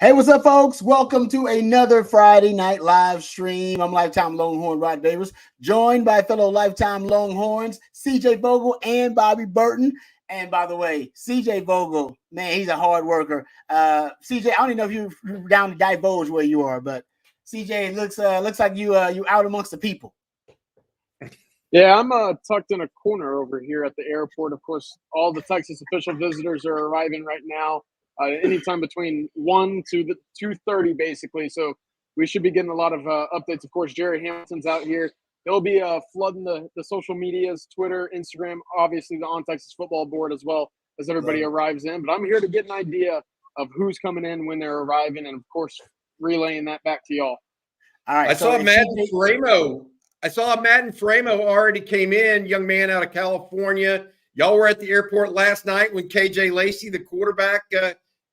Hey, what's up, folks? Welcome to another Friday night live stream. I'm lifetime Longhorn Brent Venables, joined by fellow lifetime Longhorns, CJ Vogel and Bobby Burton. And by the way, CJ Vogel, man, he's a hard worker. CJ, I don't even know if you're down to divulge where you are, but CJ, it looks like you out amongst the people. Yeah, I'm tucked in a corner over here at the airport. Of course, all the Texas official visitors are arriving right now, anytime between 1 to the 2:30, basically. So we should be getting a lot of updates. Of course, Jerry Hamilton's out here. He'll be flooding the social medias, Twitter, Instagram, obviously the On Texas Football board as well as everybody arrives in. But I'm here to get an idea of who's coming in when they're arriving, and of course, relaying that back to y'all. All right. I saw Madden Framo. Madden Framo already came in, young man out of California. Y'all were at the airport last night when KJ Lacey, the quarterback,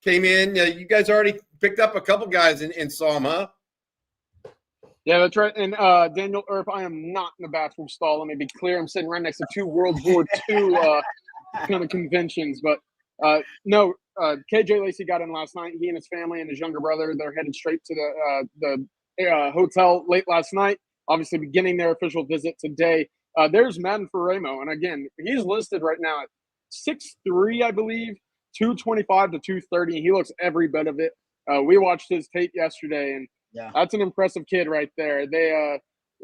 came in. You guys already picked up a couple guys and saw them, huh? Yeah, that's right. And Daniel Earp, I am not in the bathroom stall. Let me be clear. I'm sitting right next to two World War II kind of conventions. But no, KJ Lacey got in last night. He and his family and his younger brother, they're headed straight to the hotel late last night. Obviously beginning their official visit today. There's Madden Framo. And again, he's listed right now at 6'3", I believe, 225 to 230. He looks every bit of it. We watched his tape yesterday, and that's an impressive kid right there. They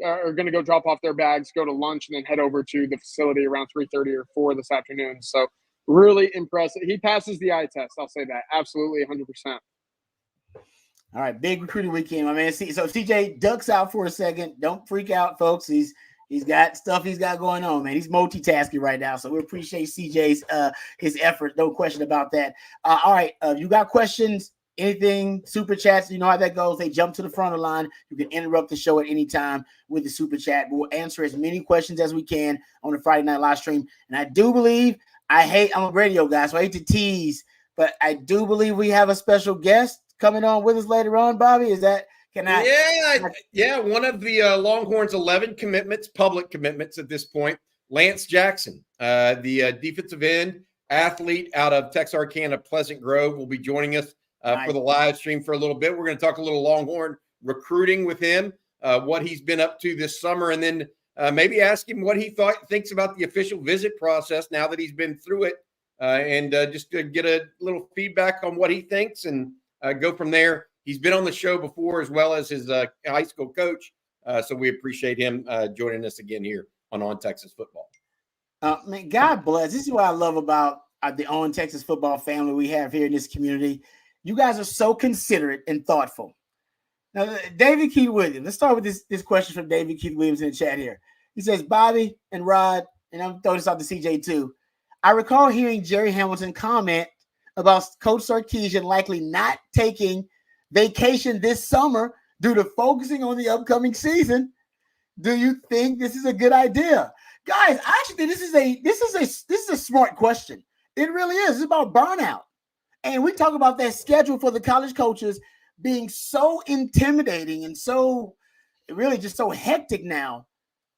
are going to go drop off their bags, go to lunch, and then head over to the facility around 3:30 or 4 this afternoon. So really impressive. He passes the eye test. I'll say that. Absolutely 100%. All right, big recruiting weekend, my man. So CJ ducks out for a second. Don't freak out, folks. He's got stuff he's got going on, man. He's multitasking right now, so we appreciate CJ's his effort. No question about that. All right, you got questions? Anything? Super chats? You know how that goes. They jump to the front of the line. You can interrupt the show at any time with the super chat. We'll answer as many questions as we can on the Friday night live stream. And I do believe I'm a radio guy, so I hate to tease, but I do believe we have a special guest coming on with us later on, Bobby. Is that one of the Longhorns 11 commitments, public commitments at this point. Lance Jackson, the defensive end athlete out of Texarkana Pleasant Grove, will be joining us for the live stream for a little bit. We're going to talk a little Longhorn recruiting with him, what he's been up to this summer, and then maybe ask him what he thinks about the official visit process now that he's been through it, and just to get a little feedback on what he thinks and go from there. He's been on the show before as well as his high school coach. So we appreciate him joining us again here on Texas Football. Man, God bless. This is what I love about the On Texas Football family we have here in this community. You guys are so considerate and thoughtful. Now, David Keith Williams. Let's start with this question from David Keith Williams in the chat here. He says, Bobby and Rod, and I'm throwing this out to CJ too. I recall hearing Jerry Hamilton comment about Coach Sarkisian likely not taking vacation this summer due to focusing on the upcoming season. Do you think this is a good idea? Guys, I actually think this is a smart question. It really is. It's about burnout. And we talk about that schedule for the college coaches being so intimidating and so really just so hectic now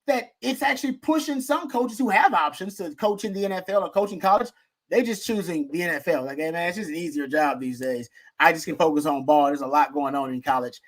that it's actually pushing some coaches who have options to coach in the NFL or coach in college. They're just choosing the NFL. Like, hey, man, it's just an easier job these days. I just can focus on ball. There's a lot going on in college.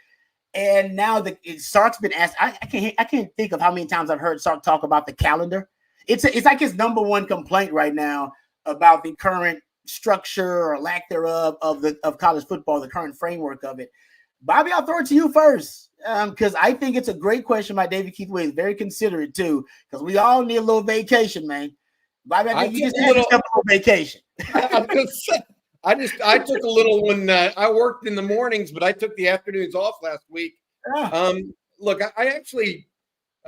And now Sark's been asked. I can't think of how many times I've heard Sark talk about the calendar. It's like his number one complaint right now about the current structure or lack thereof of college football, the current framework of it. Bobby, I'll throw it to you first because I think it's a great question by David Keith Williams. Very considerate too, because we all need a little vacation, man. Bobby, I think you just had a little vacation. I took a little when I worked in the mornings, but I took the afternoons off last week. Yeah. Look, I actually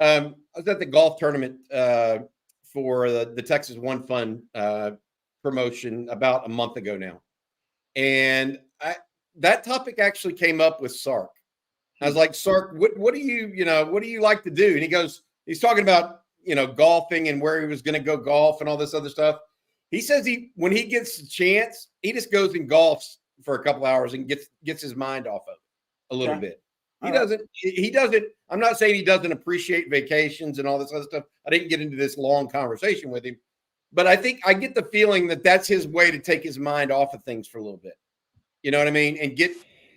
I was at the golf tournament for the Texas One Fund promotion about a month ago now, and that topic actually came up with Sark. I was like, Sark, what do you like to do? And he's talking about golfing and where he was going to go golf and all this other stuff. He says when he gets a chance, he just goes and golfs for a couple hours and gets his mind off of it a little bit. He doesn't. I'm not saying he doesn't appreciate vacations and all this other stuff. I didn't get into this long conversation with him, but I think I get the feeling that that's his way to take his mind off of things for a little bit. You know what I mean? And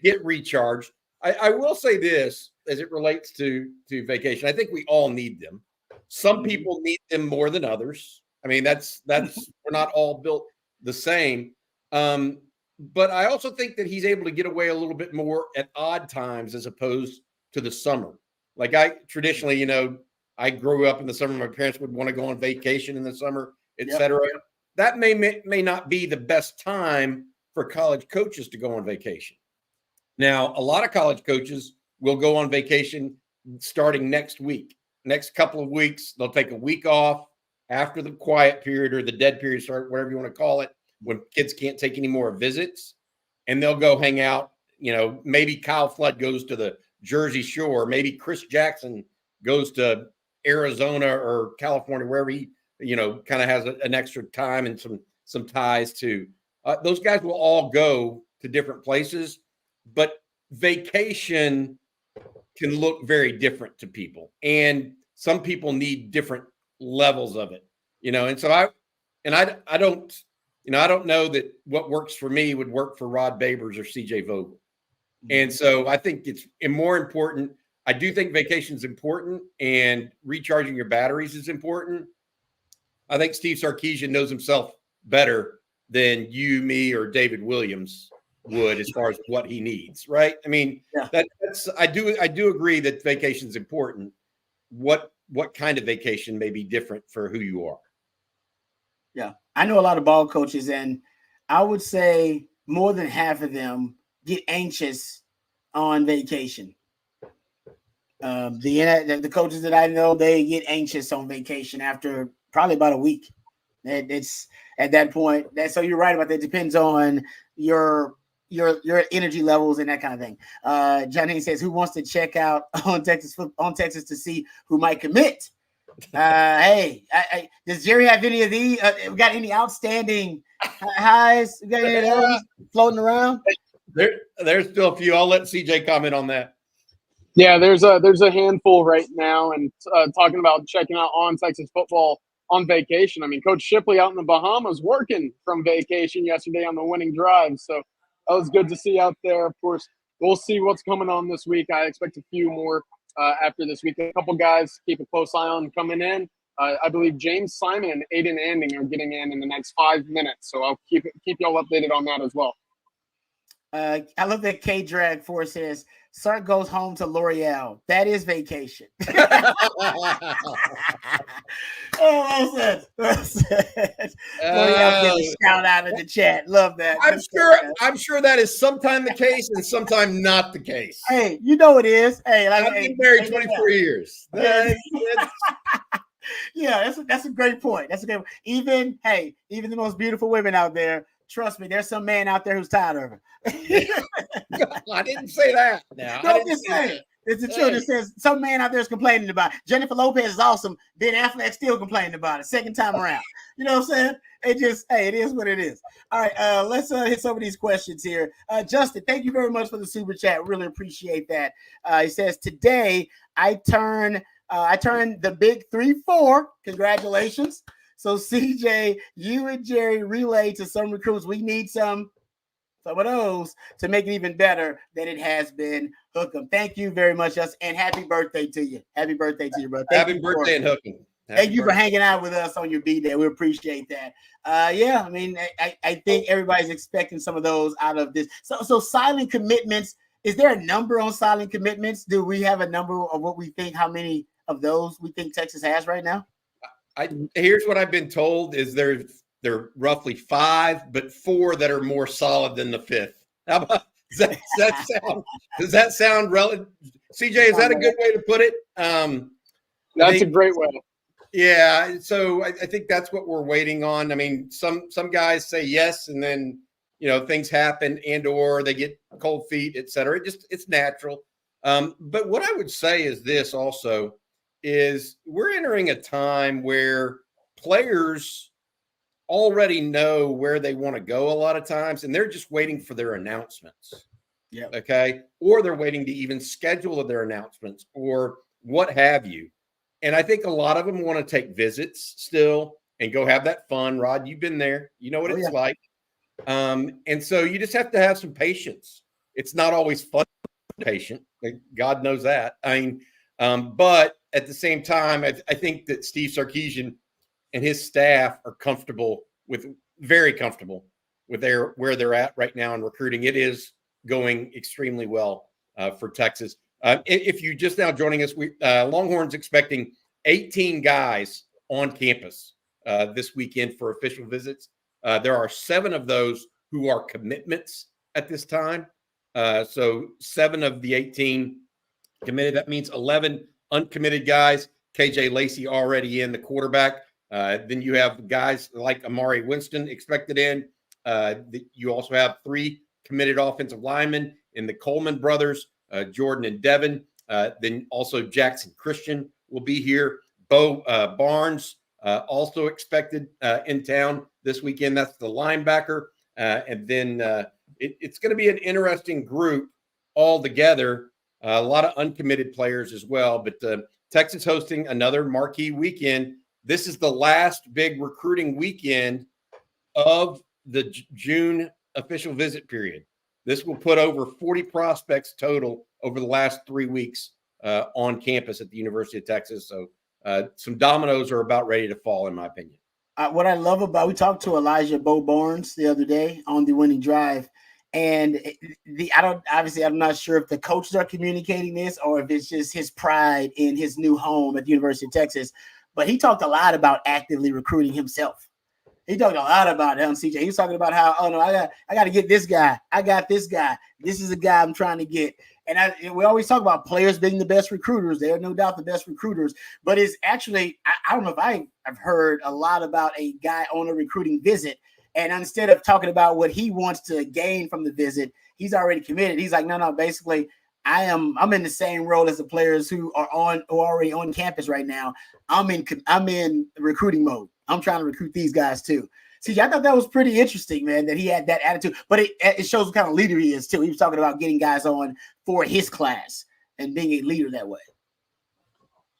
get recharged. I will say this as it relates to vacation. I think we all need them. Some people need them more than others. I mean, that's we're not all built the same. But I also think that he's able to get away a little bit more at odd times as opposed to the summer. Like I traditionally, I grew up in the summer. My parents would want to go on vacation in the summer, et cetera. That may not be the best time for college coaches to go on vacation. Now, a lot of college coaches will go on vacation starting next week. Next couple of weeks, they'll take a week off after the quiet period or the dead period start, whatever you want to call it, when kids can't take any more visits, and they'll go hang out. Maybe Kyle Flood goes to the Jersey Shore. Maybe Chris Jackson goes to Arizona or California, wherever he, kind of has an extra time and some ties to. Those guys will all go to different places, but vacation can look very different to people, and some people need different levels of it, and so I don't know that what works for me would work for Rod Babers or CJ Vogel. And so I think it's more important. I do think vacation is important, and recharging your batteries is important. I think Steve Sarkisian knows himself better than you, me, or David Williams would as far as what he needs, right? I mean, I do agree that vacation is important. What kind of vacation may be different for who you are. Yeah, I know a lot of ball coaches, and I would say more than half of them get anxious on vacation. The coaches that I know, they get anxious on vacation after probably about a week. It's at that point. So you're right about that. It depends on your energy levels and that kind of thing. Johnny says, "Who wants to check out on Texas to see who might commit?" Hey, does Jerry have any of these? Got any outstanding highs? Got any of those floating around? There's still a few. I'll let CJ comment on that. Yeah, there's a handful right now, and talking about checking out on Texas football on vacation. I mean, Coach Shipley out in the Bahamas working from vacation yesterday on the winning drive, so that was good to see out there. Of course, we'll see what's coming on this week. I expect a few more after this week. A couple guys keep a close eye on coming in. I believe James Simon and Aiden Anding are getting in the next 5 minutes, so I'll keep y'all updated on that as well. I love that K-Drag 4 says, Sark goes home to L'Oreal. That is vacation. Well said. L'Oreal getting a shout out in the chat. Love that. I'm sure that is sometime the case and sometime not the case. Hey, you know it is. Hey, I've been married 24 years. Yeah, that's a great point. That's a good one. Even the most beautiful women out there, trust me, there's some man out there who's tired of her. I didn't say that. No, I'm just saying. It's the truth. It says some man out there is complaining about it. Jennifer Lopez is awesome. Ben Affleck still complaining about it. Second time around. You know what I'm saying? It is what it is. All right, let's hit some of these questions here. Justin, thank you very much for the super chat. Really appreciate that. He says, today I turn the big 3-4. Congratulations. So CJ, you and Jerry relay to some recruits. We need some of those to make it even better than it has been. Hook 'em. Thank you very much, Justin, and happy birthday to you. Happy birthday to you, brother. Happy birthday and Hook 'em. Thank you for hanging out with us on your B-Day. We appreciate that. I mean, I think everybody's expecting some of those out of this. So silent commitments, is there a number on silent commitments? Do we have a number of what we think, how many of those we think Texas has right now? Here's what I've been told is there are roughly 5, but 4 that are more solid than the 5th. How about, does that sound relative? CJ, is that a good way to put it? That's a great way. Yeah. So I think that's what we're waiting on. I mean, some guys say yes, and then, things happen or they get cold feet, et cetera. It's natural. But what I would say is this also is we're entering a time where players already know where they want to go a lot of times, and they're just waiting for their announcements. Yeah. Okay. Or they're waiting to even schedule their announcements or what have you. And I think a lot of them want to take visits still and go have that fun. Rod, you've been there. You know what it's like. And so you just have to have some patience. It's not always fun, patient. God knows that. I mean, but at the same time, I think that Steve Sarkisian and his staff are very comfortable with where they're at right now in recruiting. It is going extremely well for Texas. If you just now joining us, Longhorns expecting 18 guys on campus this weekend for official visits. There are 7 of those who are commitments at this time. So 7 of the 18 committed. That means 11 uncommitted guys. KJ Lacey already in, the quarterback. Then you have guys like Amari Winston expected in. You also have 3 committed offensive linemen in the Coleman brothers, Jordan and Devin. Then also Jackson Christian will be here. Bo Barnes also expected in town this weekend. That's the linebacker. And then it's going to be an interesting group all together. A lot of uncommitted players as well. But Texas hosting another marquee weekend. This is the last big recruiting weekend of the June official visit period. This will put over 40 prospects total over the last 3 weeks on campus at the University of Texas. So some dominoes are about ready to fall, in my opinion. What I love we talked to Elijah Bo Barnes the other day on the Winning Drive, and I'm not sure if the coaches are communicating this or if it's just his pride in his new home at the University of Texas. But he talked a lot about actively recruiting himself. He talked a lot about it on CJ. He was talking about how, I got to get this guy. I got this guy. This is a guy I'm trying to get. And we always talk about players being the best recruiters. They're no doubt the best recruiters. But it's actually, I don't know if I've heard a lot about a guy on a recruiting visit. And instead of talking about what he wants to gain from the visit, he's already committed. He's like, no, basically, I'm in the same role as the players who are already on campus right now. I'm in recruiting mode. I'm trying to recruit these guys too. CJ, I thought that was pretty interesting, man, that he had that attitude. But it shows what kind of leader he is too. He was talking about getting guys on for his class and being a leader that way.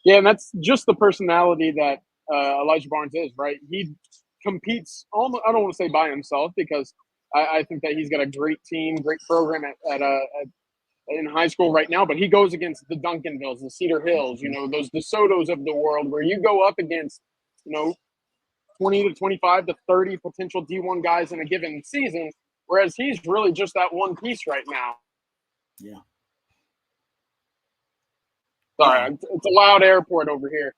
Yeah, and that's just the personality that Elijah Barnes is, right? He competes almost, I don't want to say by himself, because I think that he's got a great team, great program in high school right now, but he goes against the Duncanvilles, the Cedar Hills, those DeSotos of the world, where you go up against, 20 to 25 to 30 potential D1 guys in a given season, whereas he's really just that one piece right now. Yeah. Sorry, it's a loud airport over here.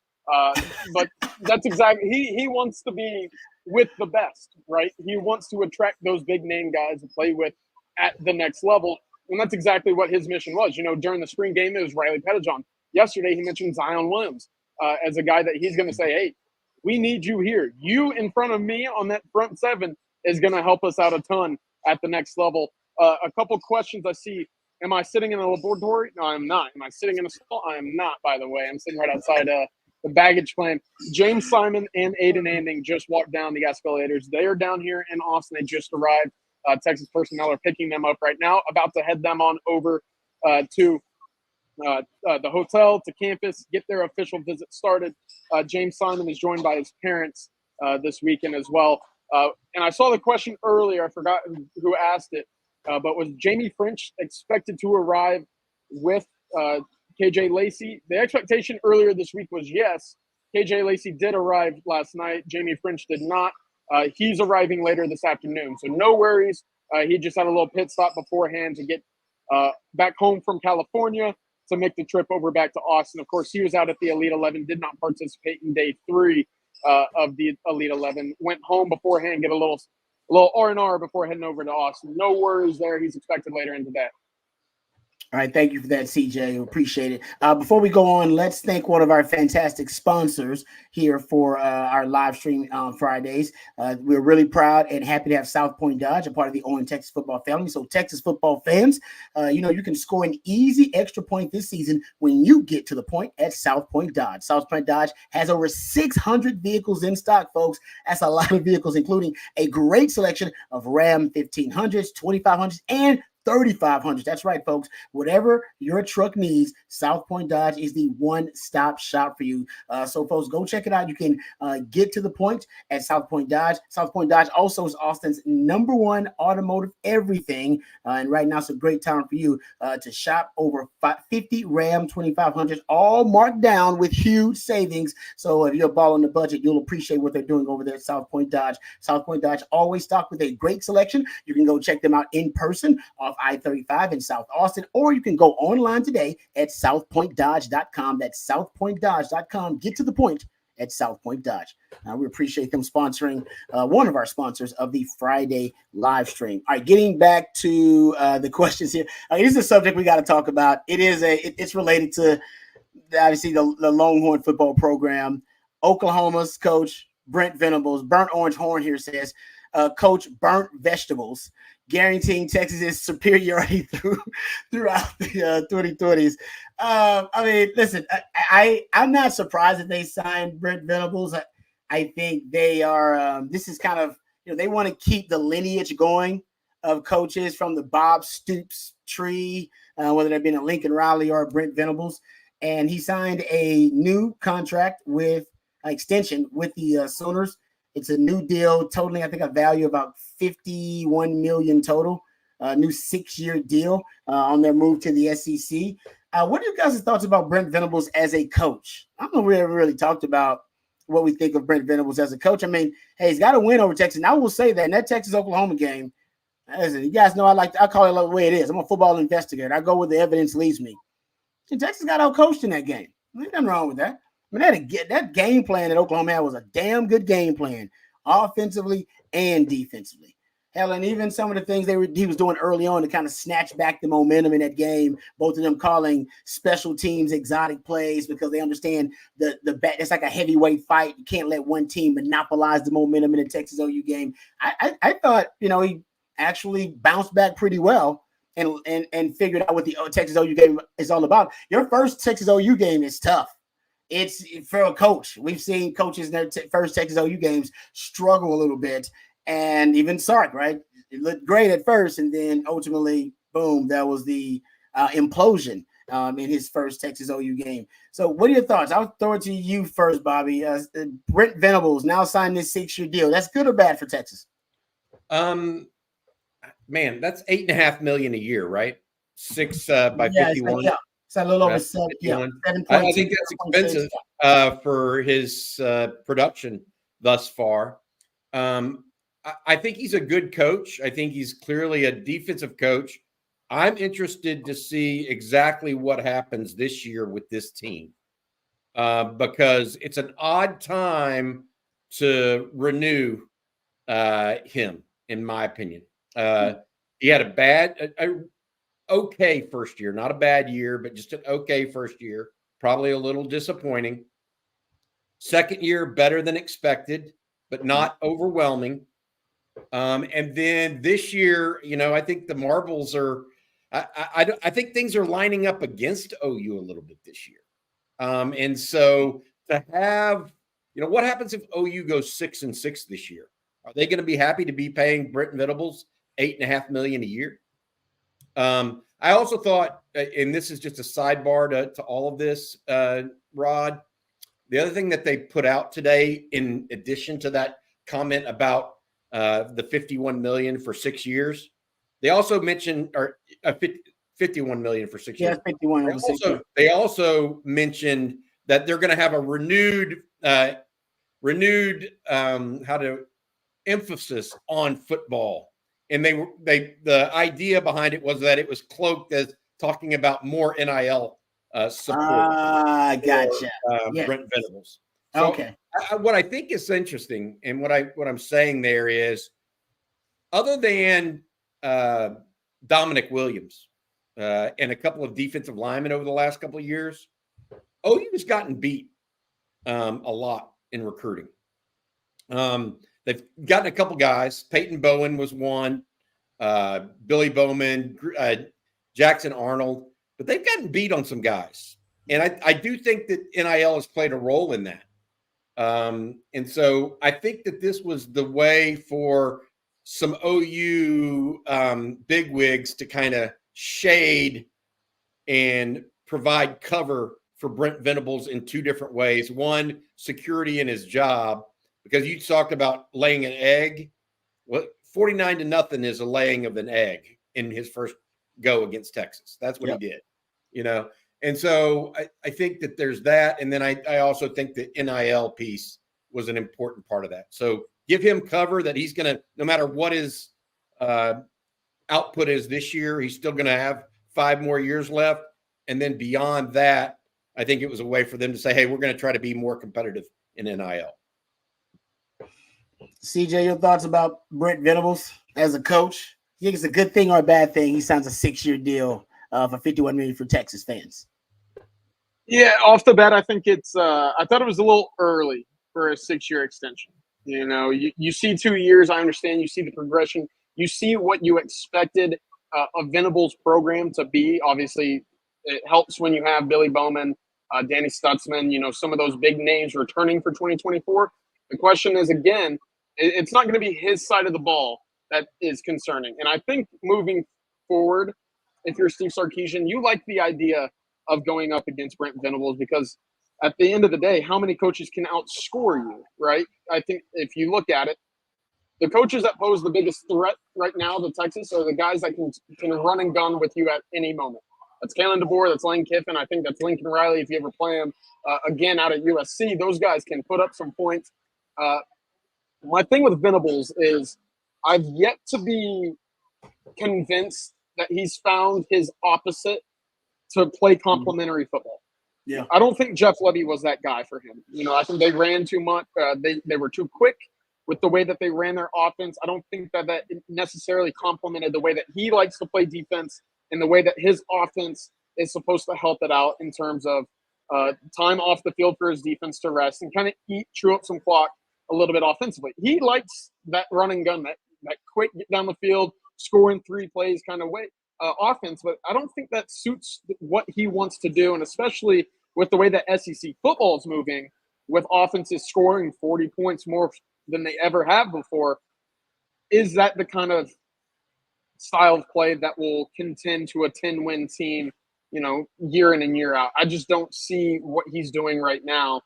But that's exactly, he wants to be with the best, right? He wants to attract those big name guys to play with at the next level. And that's exactly what his mission was. During the spring game, it was Riley Pettijohn. Yesterday, he mentioned Zion Williams as a guy that he's going to say, hey, we need you here. You in front of me on that front 7 is going to help us out a ton at the next level. A couple questions I see. Am I sitting in a laboratory? No, I'm not. Am I sitting in a stall? I am not, by the way. I'm sitting right outside the baggage claim. James Simon and Aiden Anding just walked down the escalators. They are down here in Austin. They just arrived. Texas personnel are picking them up right now, about to head them on over to the hotel, to campus, get their official visit started. James Simon is joined by his parents this weekend as well. And I saw the question earlier. I forgot who asked it, but was Jamie French expected to arrive with KJ Lacey? The expectation earlier this week was yes. KJ Lacey did arrive last night. Jamie French did not. He's arriving later this afternoon, so no worries. He just had a little pit stop beforehand to get back home from California to make the trip over back to Austin. Of course, he was out at the Elite 11, did not participate in day 3 of the Elite 11. Went home beforehand, get a little R&R before heading over to Austin. No worries there. He's expected later in the day. All right, thank you for that, CJ. Appreciate it. Before we go on, let's thank one of our fantastic sponsors here for our live stream on Fridays. We're really proud and happy to have South Point Dodge, a part of the Owen Texas football family. So Texas football fans, you can score an easy extra point this season when you get to the point at South Point Dodge. South Point Dodge has over 600 vehicles in stock, folks. That's a lot of vehicles, including a great selection of Ram 1500s, 2500s, and 3,500. That's right, folks. Whatever your truck needs, South Point Dodge is the one-stop shop for you. So, folks, go check it out. You can get to the point at South Point Dodge. South Point Dodge also is Austin's #1 automotive everything. And right now, it's a great time for you to shop over 50 Ram 2500s, all marked down with huge savings. So if you're a ball on the budget, you'll appreciate what they're doing over there at South Point Dodge. South Point Dodge always stocked with a great selection. You can go check them out in person off I-35 in South Austin, or you can go online today at southpointdodge.com. That's southpointdodge.com. Get to the point at South Point Dodge. We appreciate them sponsoring one of our sponsors of the Friday live stream. All right, getting back to the questions here. This is a subject we got to talk about. It's related to obviously the Longhorn football program. Oklahoma's coach Brent Venables, Burnt Orange Horn here says, Coach Burnt Vegetables, guaranteeing Texas's superiority throughout the 2020s. I mean, listen, I'm not surprised that they signed Brent Venables. I think they are. This is kind of, they want to keep the lineage going of coaches from the Bob Stoops tree, whether that be a Lincoln Riley or Brent Venables. And he signed a new contract with extension with the Sooners. It's a new deal, totaling, I think, a value of about $51 million total. New 6-year deal on their move to the SEC. What are you guys' thoughts about Brent Venables as a coach? I don't know if we ever really talked about what we think of Brent Venables as a coach. I mean, hey, he's got to win over Texas. And I will say that in that Texas-Oklahoma game, listen, you guys know I call it the way it is. I'm a football investigator. I go where the evidence leads me. And Texas got out-coached in that game. There's nothing wrong with that. I mean, that game plan that Oklahoma had was a damn good game plan, offensively and defensively. Hell, and even some of the things he was doing early on to kind of snatch back the momentum in that game, both of them calling special teams exotic plays because they understand it's like a heavyweight fight. You can't let one team monopolize the momentum in the Texas OU game. I thought, he actually bounced back pretty well and figured out what the Texas OU game is all about. Your first Texas OU game is tough. It's for a coach. We've seen coaches in their first Texas OU games struggle a little bit. And even Sark, right? It looked great at first, and then ultimately, boom, that was the implosion in his first Texas OU game. So what are your thoughts? I'll throw it to you first, Bobby. Brent Venables now signed this 6-year deal. That's good or bad for Texas? Man, that's $8.5 million a year, right? 6 by 51. It's a little over 7. Yeah, I think that's expensive for his production thus far. I think he's a good coach. I think he's clearly a defensive coach. I'm interested to see exactly what happens this year with this team because it's an odd time to renew him, in my opinion. He had a okay first year, not a bad year, but just an okay first year, probably a little disappointing. Second year, better than expected, but not overwhelming. And then this year, I think the marbles are. I think things are lining up against OU a little bit this year, and so to have, what happens if OU goes 6-6 this year? Are they going to be happy to be paying Brent Venables $8.5 million a year? I also thought, and this is just a sidebar to all of this, Rod. The other thing that they put out today, in addition to that comment about the $51 million for 6 years, they also mentioned $51 million for 6 years. Yeah, 51 over 6 years. They also mentioned that they're going to have a renewed emphasis on football, and the idea behind it was that it was cloaked as talking about more NIL support. Gotcha. Brent Venables. So okay. What I think is interesting, and what I'm saying there is, other than Dominic Williams and a couple of defensive linemen over the last couple of years, OU has gotten beat a lot in recruiting. They've gotten a couple guys. Peyton Bowen was one. Billy Bowman, Jackson Arnold, but they've gotten beat on some guys. And I do think that NIL has played a role in that. And so I think that this was the way for some OU bigwigs to kind of shade and provide cover for Brent Venables in two different ways. One, security in his job, because you talked about laying an egg. Well, 49-0 is a laying of an egg in his first go against Texas. That's what he did, And so I think that there's that. And then I also think the NIL piece was an important part of that. So give him cover that he's going to, no matter what his output is this year, he's still going to have 5 more years left. And then beyond that, I think it was a way for them to say, hey, we're going to try to be more competitive in NIL. CJ, your thoughts about Brent Venables as a coach? You think it's a good thing or a bad thing? He signs a 6-year deal for $51 million for Texas fans. Yeah, off the bat, I think it's. I thought it was a little early for a 6-year extension. You see 2 years. I understand. You see the progression. You see what you expected a Venables program to be. Obviously, it helps when you have Billy Bowman, Danny Stutzman. Some of those big names returning for 2024. The question is, again, it's not going to be his side of the ball that is concerning. And I think moving forward, if you're Steve Sarkisian, you like the idea of going up against Brent Venables, because at the end of the day, how many coaches can outscore you, right? I think if you look at it, the coaches that pose the biggest threat right now to Texas are the guys that can run and gun with you at any moment. That's Kalen DeBoer, that's Lane Kiffin. I think that's Lincoln Riley if you ever play him again out at USC. Those guys can put up some points. My thing with Venables is I've yet to be convinced that he's found his opposite to play complementary football. Yeah, I don't think Jeff Lebby was that guy for him. I think they ran too much. They were too quick with the way that they ran their offense. I don't think that necessarily complemented the way that he likes to play defense and the way that his offense is supposed to help it out in terms of time off the field for his defense to rest and kind of chew up some clock a little bit offensively. He likes that run and gun, that quick get down the field, score in 3 plays kind of way offense, but I don't think that suits what he wants to do, and especially with the way that SEC football is moving, with offenses scoring 40 points more than they ever have before. Is that the kind of style of play that will contend to a 10-win team, year in and year out? I just don't see what he's doing right now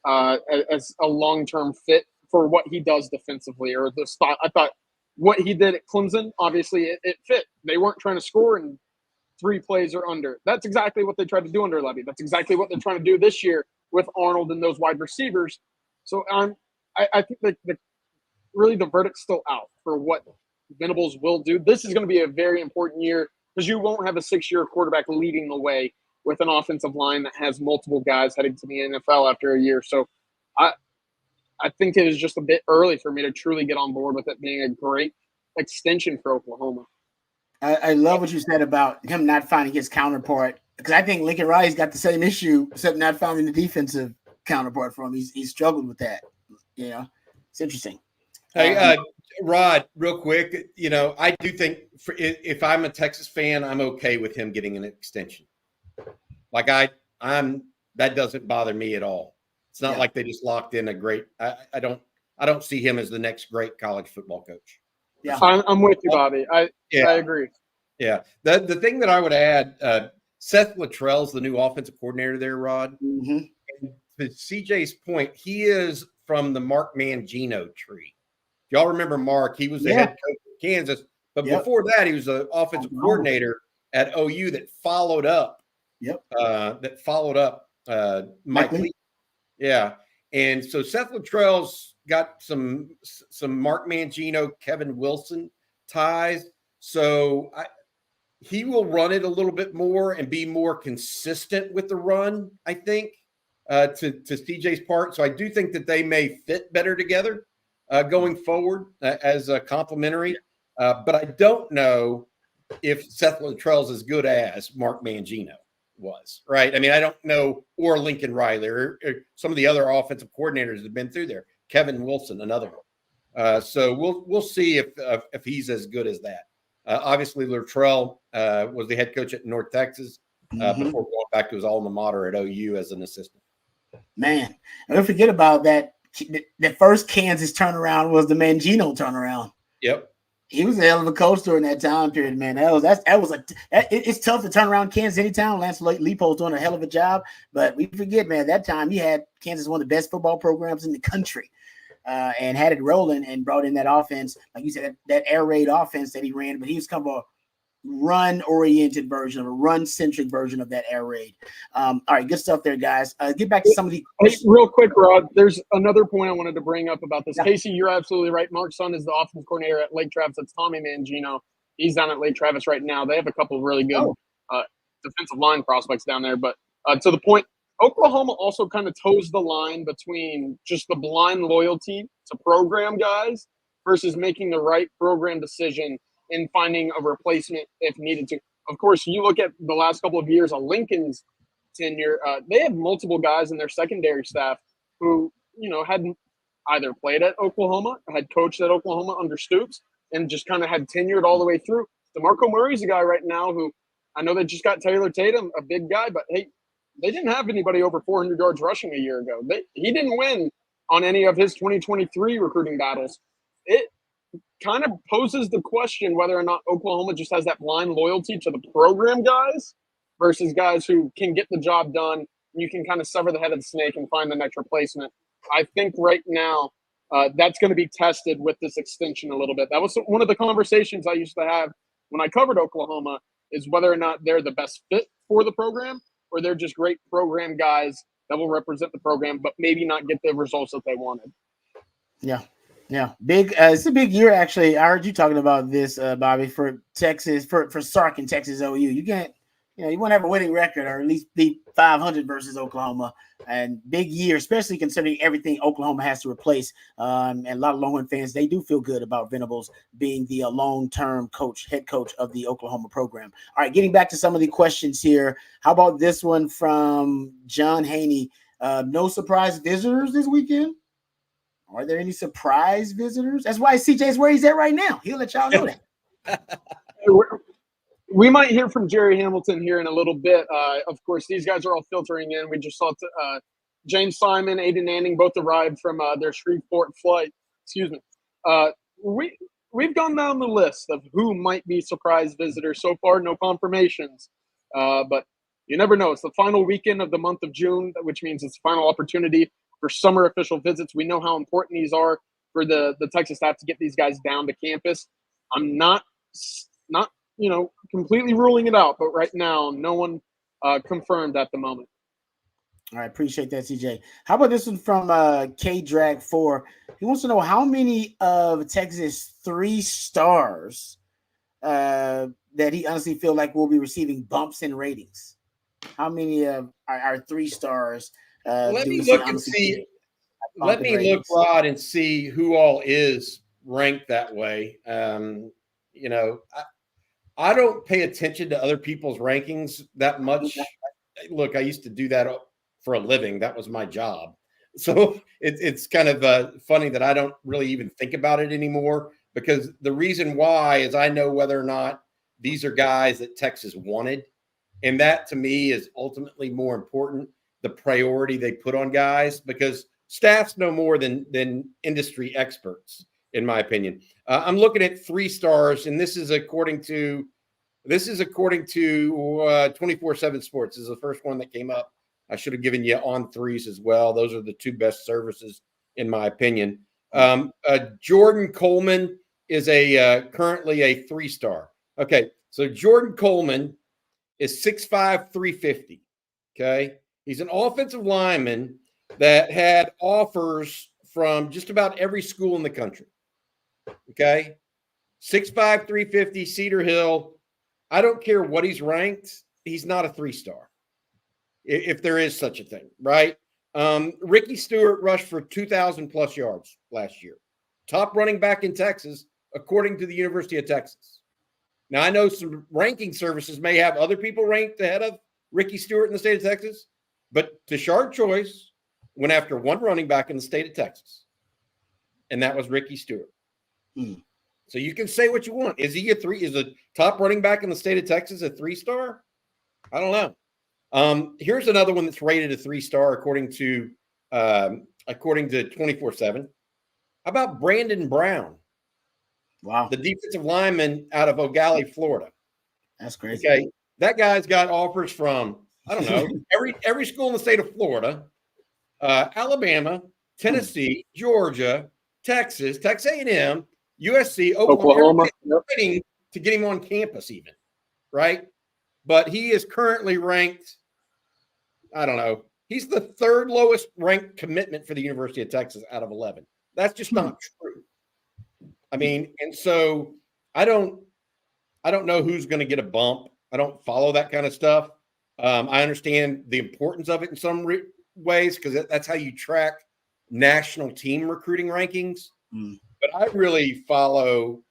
as a long-term fit for what he does defensively or the style. I thought what he did at Clemson, obviously it fit. They weren't trying to score in 3 plays or under. That's exactly what they tried to do under Lebby. That's exactly what they're trying to do this year with Arnold and those wide receivers. So I think that really the verdict's still out for what Venables will do. This is going to be a very important year because you won't have a 6-year quarterback leading the way with an offensive line that has multiple guys heading to the NFL after a year. So I think it is just a bit early for me to truly get on board with it being a great extension for Oklahoma. I love what you said about him not finding his counterpart, because I think Lincoln Riley's got the same issue, except not finding the defensive counterpart for him. He's struggled with that. It's interesting. Hey, Rod, real quick, I do think if I'm a Texas fan, I'm okay with him getting an extension. Like that doesn't bother me at all. It's not like they just locked in a great. I don't see him as the next great college football coach. Yeah, I'm with you, Bobby. I agree. Yeah, the thing that I would add, Seth Luttrell's the new offensive coordinator there, Rod. Mm-hmm. And to CJ's point, he is from the Mark Mangino tree. If y'all remember Mark, he was the head coach of Kansas, but before that, he was the offensive coordinator at OU that followed up. Mike Lee. Yeah. And so Seth Luttrell's got some Mark Mangino, Kevin Wilson ties. So he will run it a little bit more and be more consistent with the run, I think, to CJ's part. So I do think that they may fit better together going forward as a complementary. But I don't know if Seth Luttrell's as good as Mark Mangino was, right? I mean, I don't know, or Lincoln Riley or some of the other offensive coordinators that have been through there. Kevin Wilson, another one. So we'll see if he's as good as that. Obviously, Luttrell was the head coach at North Texas before going back to his alma mater at OU as an assistant. Man, don't forget about that. The first Kansas turnaround was the Mangino turnaround. Yep. He was a hell of a coach during that time period, man. It's tough to turn around Kansas anytime. Lance Leipold's doing a hell of a job, but we forget, man, that time he had Kansas one of the best football programs in the country, and had it rolling and brought in that offense, like you said, that air raid offense that he ran. But he was kind of a run-oriented version, of a run-centric version of that air raid. All right, good stuff there, guys. Get back to some of the. Hey, real quick, Rod. There's another point I wanted to bring up about this. Yeah. Casey, you're absolutely right. Mark Son is the offensive coordinator at Lake Travis. That's Tommy Mangino. He's down at Lake Travis right now. They have a couple of really good defensive line prospects down there. But to the point, Oklahoma also kind of toes the line between just the blind loyalty to program guys versus making the right program decision in finding a replacement if needed to. Of course, you look at the last couple of years of Lincoln's tenure, they have multiple guys in their secondary staff who, hadn't either played at Oklahoma, had coached at Oklahoma under Stoops, and just kind of had tenured all the way through. DeMarco Murray's a guy right now who, I know they just got Taylor Tatum, a big guy, but hey, they didn't have anybody over 400 yards rushing a year ago. He didn't win on any of his 2023 recruiting battles. It kind of poses the question whether or not Oklahoma just has that blind loyalty to the program guys versus guys who can get the job done. You can kind of sever the head of the snake and find the next replacement. I think right now that's going to be tested with this extension a little bit. That was one of the conversations I used to have when I covered Oklahoma, is whether or not they're the best fit for the program or they're just great program guys that will represent the program but maybe not get the results that they wanted. Yeah, big. It's a big year, actually. I heard you talking about this, Bobby, for Texas, for Sark and Texas OU. You can't, you want to have a winning record or at least be 500 versus Oklahoma. And big year, especially considering everything Oklahoma has to replace. And a lot of Longhorn fans, they do feel good about Venables being the long-term head coach of the Oklahoma program. All right, getting back to some of the questions here. How about this one from John Haney? No surprise visitors this weekend? Are there any surprise visitors? That's why CJ's where he's at right now. He'll let y'all know that. We might hear from Jerry Hamilton here in a little bit. Of course, these guys are all filtering in. We just saw James Simon, Aiden Anning both arrived from their Shreveport flight. Excuse me. We've gone down the list of who might be surprise visitors so far. No confirmations, but you never know. It's the final weekend of the month of June, which means it's the final opportunity for summer official visits. We know how important these are for the Texas staff to get these guys down to campus. I'm not completely ruling it out, but right now, no one confirmed at the moment. All right, appreciate that, CJ. How about this one from K-Drag4? He wants to know how many of Texas 3 stars that he honestly feel like will be receiving bumps in ratings. How many of our 3 stars? Let me look, Rod, and see who all is ranked that way. I don't pay attention to other people's rankings that much. Look, I used to do that for a living. That was my job. So it's kind of funny that I don't really even think about it anymore, because the reason why is I know whether or not these are guys that Texas wanted. And that to me is ultimately more important, the priority they put on guys, because staffs know more than industry experts, in my opinion. I'm looking at 3 stars, and this is according to 24/7 Sports. This is the first one that came up. I should have given you on 3s as well. Those are the 2 best services, in my opinion. Jordan Coleman is currently a 3-star. Okay, so Jordan Coleman is 6'5", 350. Okay, he's an offensive lineman that had offers from just about every school in the country. Okay, 6'5", 350, Cedar Hill. I don't care what he's ranked. He's not a 3-star, if there is such a thing, right? Ricky Stewart rushed for 2,000 plus yards last year. Top running back in Texas, according to the University of Texas. Now, I know some ranking services may have other people ranked ahead of Ricky Stewart in the state of Texas, but Tashard Choice went after one running back in the state of Texas, and that was Ricky Stewart. So you can say what you want. Is he is a top running back in the state of Texas a 3-star? I don't know. Here's another one that's rated a 3-star according to 24/7. How about Brandon Brown? Wow. the defensive lineman out of O'Galley, Florida. That's crazy. Okay. That guy's got offers from, I don't know, every school in the state of Florida, Alabama, Tennessee, Georgia, Texas A&M, USC, Oklahoma. Waiting to get him on campus even, right? But he is currently ranked, I don't know, he's the third lowest ranked commitment for the University of Texas out of 11. That's just not true. I mean, and so I don't know who's going to get a bump. I don't follow that kind of stuff. I understand the importance of it in some ways because that's how you track national team recruiting rankings. But I really follow.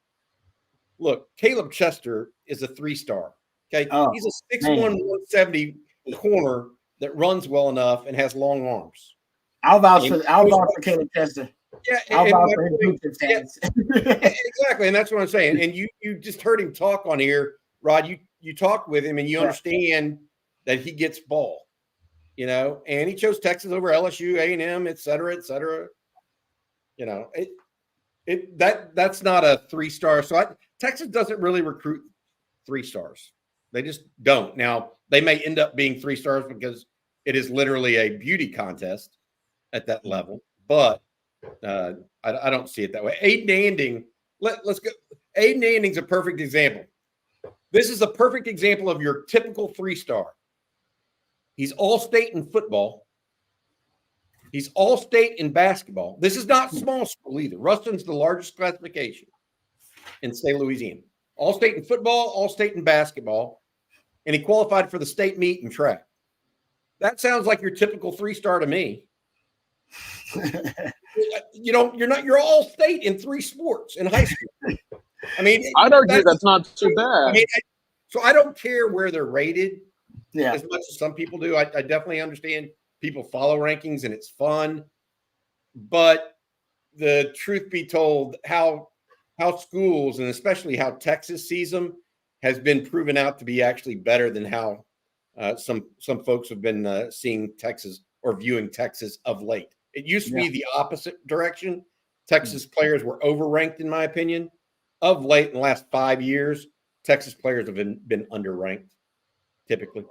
Look, Caleb Chester is a 3-star. Okay, he's a 6'1", 170 corner that runs well enough and has long arms. I'll vouch for Caleb Chester. Yeah, I'll vouch for his exactly, and that's what I'm saying. And you just heard him talk on here, Rod. You talked with him, and you understand that he gets ball, you know. And he chose Texas over LSU, A&M, et cetera, et cetera. You know, that's not a 3-star. So Texas doesn't really recruit 3-stars. They just don't. Now they may end up being 3-stars because it is literally a beauty contest at that level, but I don't see it that way. Aiden Anding, let's go. Aiden Anding's a perfect example. This is a perfect example of your typical 3-star. He's all-state in football. He's all-state in basketball. This is not small school either. Ruston's the largest classification in the state of Louisiana. All-state in football, all-state in basketball, and he qualified for the state meet in track. That sounds like your typical 3-star to me. You're all state in 3 sports in high school. I mean, I'd argue that's not too bad. I mean, so I don't care where they're rated as much as some people do. I definitely understand people follow rankings and it's fun, but the truth be told, how schools and especially how Texas sees them has been proven out to be actually better than how some folks have been seeing Texas or viewing Texas of late. It used to be the opposite direction. Texas players were overranked, in my opinion. Of late, in the last 5 years, Texas players have been underranked, typically.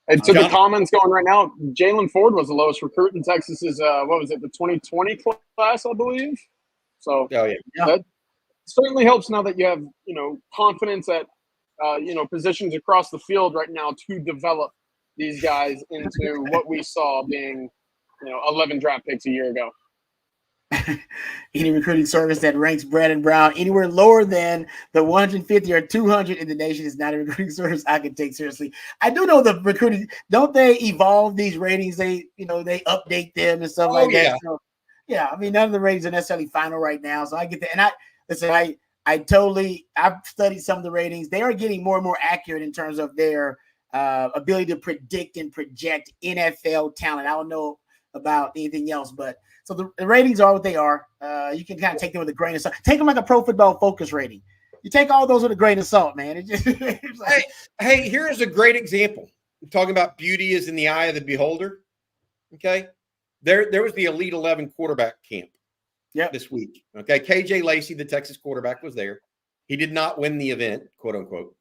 And so the comments going right now, Jalen Ford was the lowest recruit in Texas's, the 2020 class, I believe. So that certainly helps now that you have, confidence at, positions across the field right now to develop these guys into what we saw being, 11 draft picks a year ago. Any recruiting service that ranks Brandon Brown anywhere lower than the 150 or 200 in the nation is not a recruiting service I can take seriously. I do know the recruiting, don't they evolve these ratings? They update them and stuff that. So, I mean, none of the ratings are necessarily final right now. So I get that. And I've studied some of the ratings. They are getting more and more accurate in terms of their ability to predict and project NFL talent. I don't know about anything else, but so the ratings are what they are. You can kind of take them with a grain of salt. Take them like a Pro Football Focus rating. You take all those with a grain of salt, man. It just hey, here's a great example. I'm talking about beauty is in the eye of the beholder. Okay, there was the Elite 11 quarterback camp. This week. Okay, KJ Lacey, the Texas quarterback, was there. He did not win the event, quote unquote.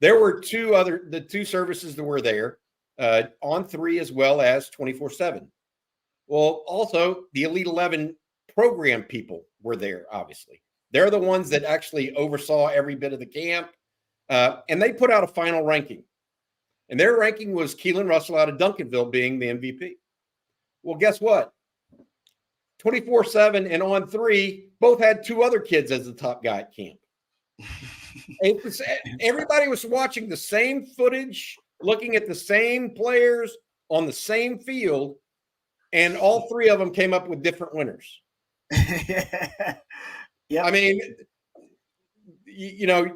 There were the two services that were there, On3 as well as 24/7. Well, also the Elite 11 program people were there, obviously. They're the ones that actually oversaw every bit of the camp. And they put out a final ranking. And their ranking was Keelan Russell out of Duncanville being the MVP. Well, guess what? 24/7 and On3 both had 2 other kids as the top guy at camp. Everybody was watching the same footage, looking at the same players on the same field, and all 3 of them came up with different winners. I mean,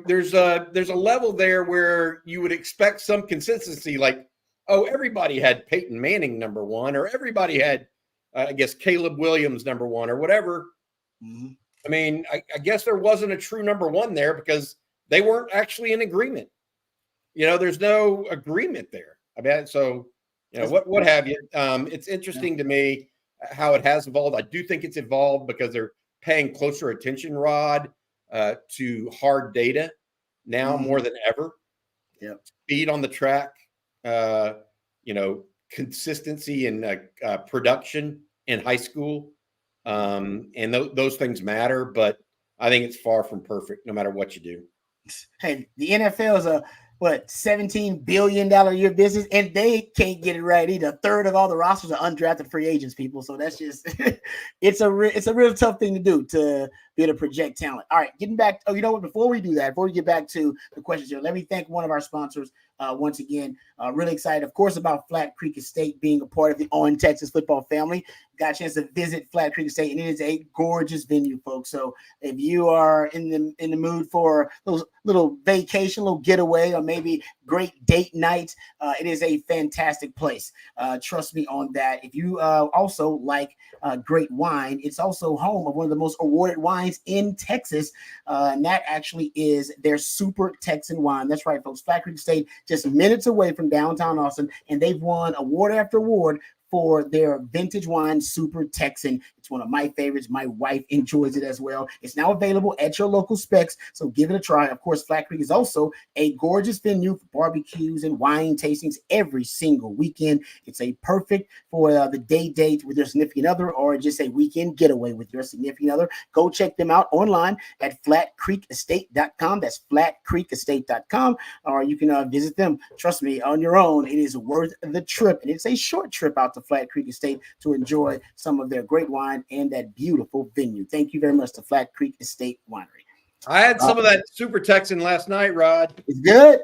there's a level there where you would expect some consistency, like, oh, everybody had Peyton Manning number 1, or everybody had, I guess, Caleb Williams number 1, or whatever. Mm-hmm. I mean, I guess there wasn't a true number 1 there because they weren't actually in agreement. There's no agreement there. I mean, so, what have you? It's interesting to me how it has evolved. I do think it's evolved because they're paying closer attention, Rod, to hard data now more than ever. Yep. Speed on the track, consistency and production in high school. And those things matter, but I think it's far from perfect no matter what you do. Hey, the NFL is a $17 billion a year business, and they can't get it right either. A third of all the rosters are undrafted free agents, people. So that's just it's a real tough thing to do, to be able to project talent. All right, getting back. Oh, you know what? Before we do that, before we get back to the questions here, let me thank one of our sponsors once again. Really excited, of course, about Flat Creek Estate being a part of the On Texas football family. Got a chance to visit Flat Creek Estate, and it is a gorgeous venue, folks. So if you are in the mood for those little vacation, little getaway, or maybe great date night, it is a fantastic place. Trust me on that. If you also like great wine, it's also home of one of the most awarded wines in Texas, and that actually is their Super Texan wine. That's right, folks. Flat Creek Estate, just minutes away from downtown Austin, and they've won award after award for their vintage wine, Super Texan. It's one of my favorites. My wife enjoys it as well. It's now available at your local Specs, so give it a try. Of course, Flat Creek is also a gorgeous venue for barbecues and wine tastings every single weekend. It's a perfect for the day date with your significant other, or just a weekend getaway with your significant other. Go check them out online at flatcreekestate.com. That's flatcreekestate.com, or you can visit them. Trust me, on your own, it is worth the trip, and it's a short trip out to Flat Creek Estate to enjoy some of their great wine and that beautiful venue. Thank you very much to Flat Creek Estate Winery. I had some of that Super Texan last night, Rod. It's good.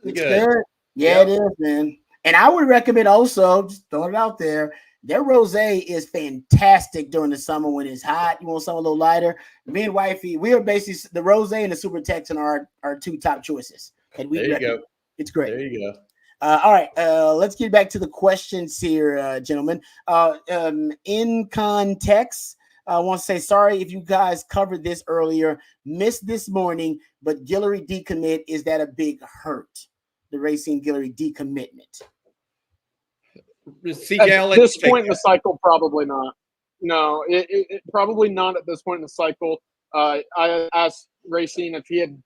It's good. Yeah, It is, man. And I would recommend also, just throwing it out there, their rosé is fantastic during the summer when it's hot. You want something a little lighter. Me and wifey, we are basically, the rosé and the Super Texan are our two top choices. And we There you go. It's great. There you go. All right, let's get back to the questions here, gentlemen. In context, I want to say sorry if you guys covered this earlier. Missed this morning, but Guillory decommit, is that a big hurt? The Racine Guillory decommitment. At this point in the cycle, probably not. No, it probably not at this point in the cycle. I asked Racine if he had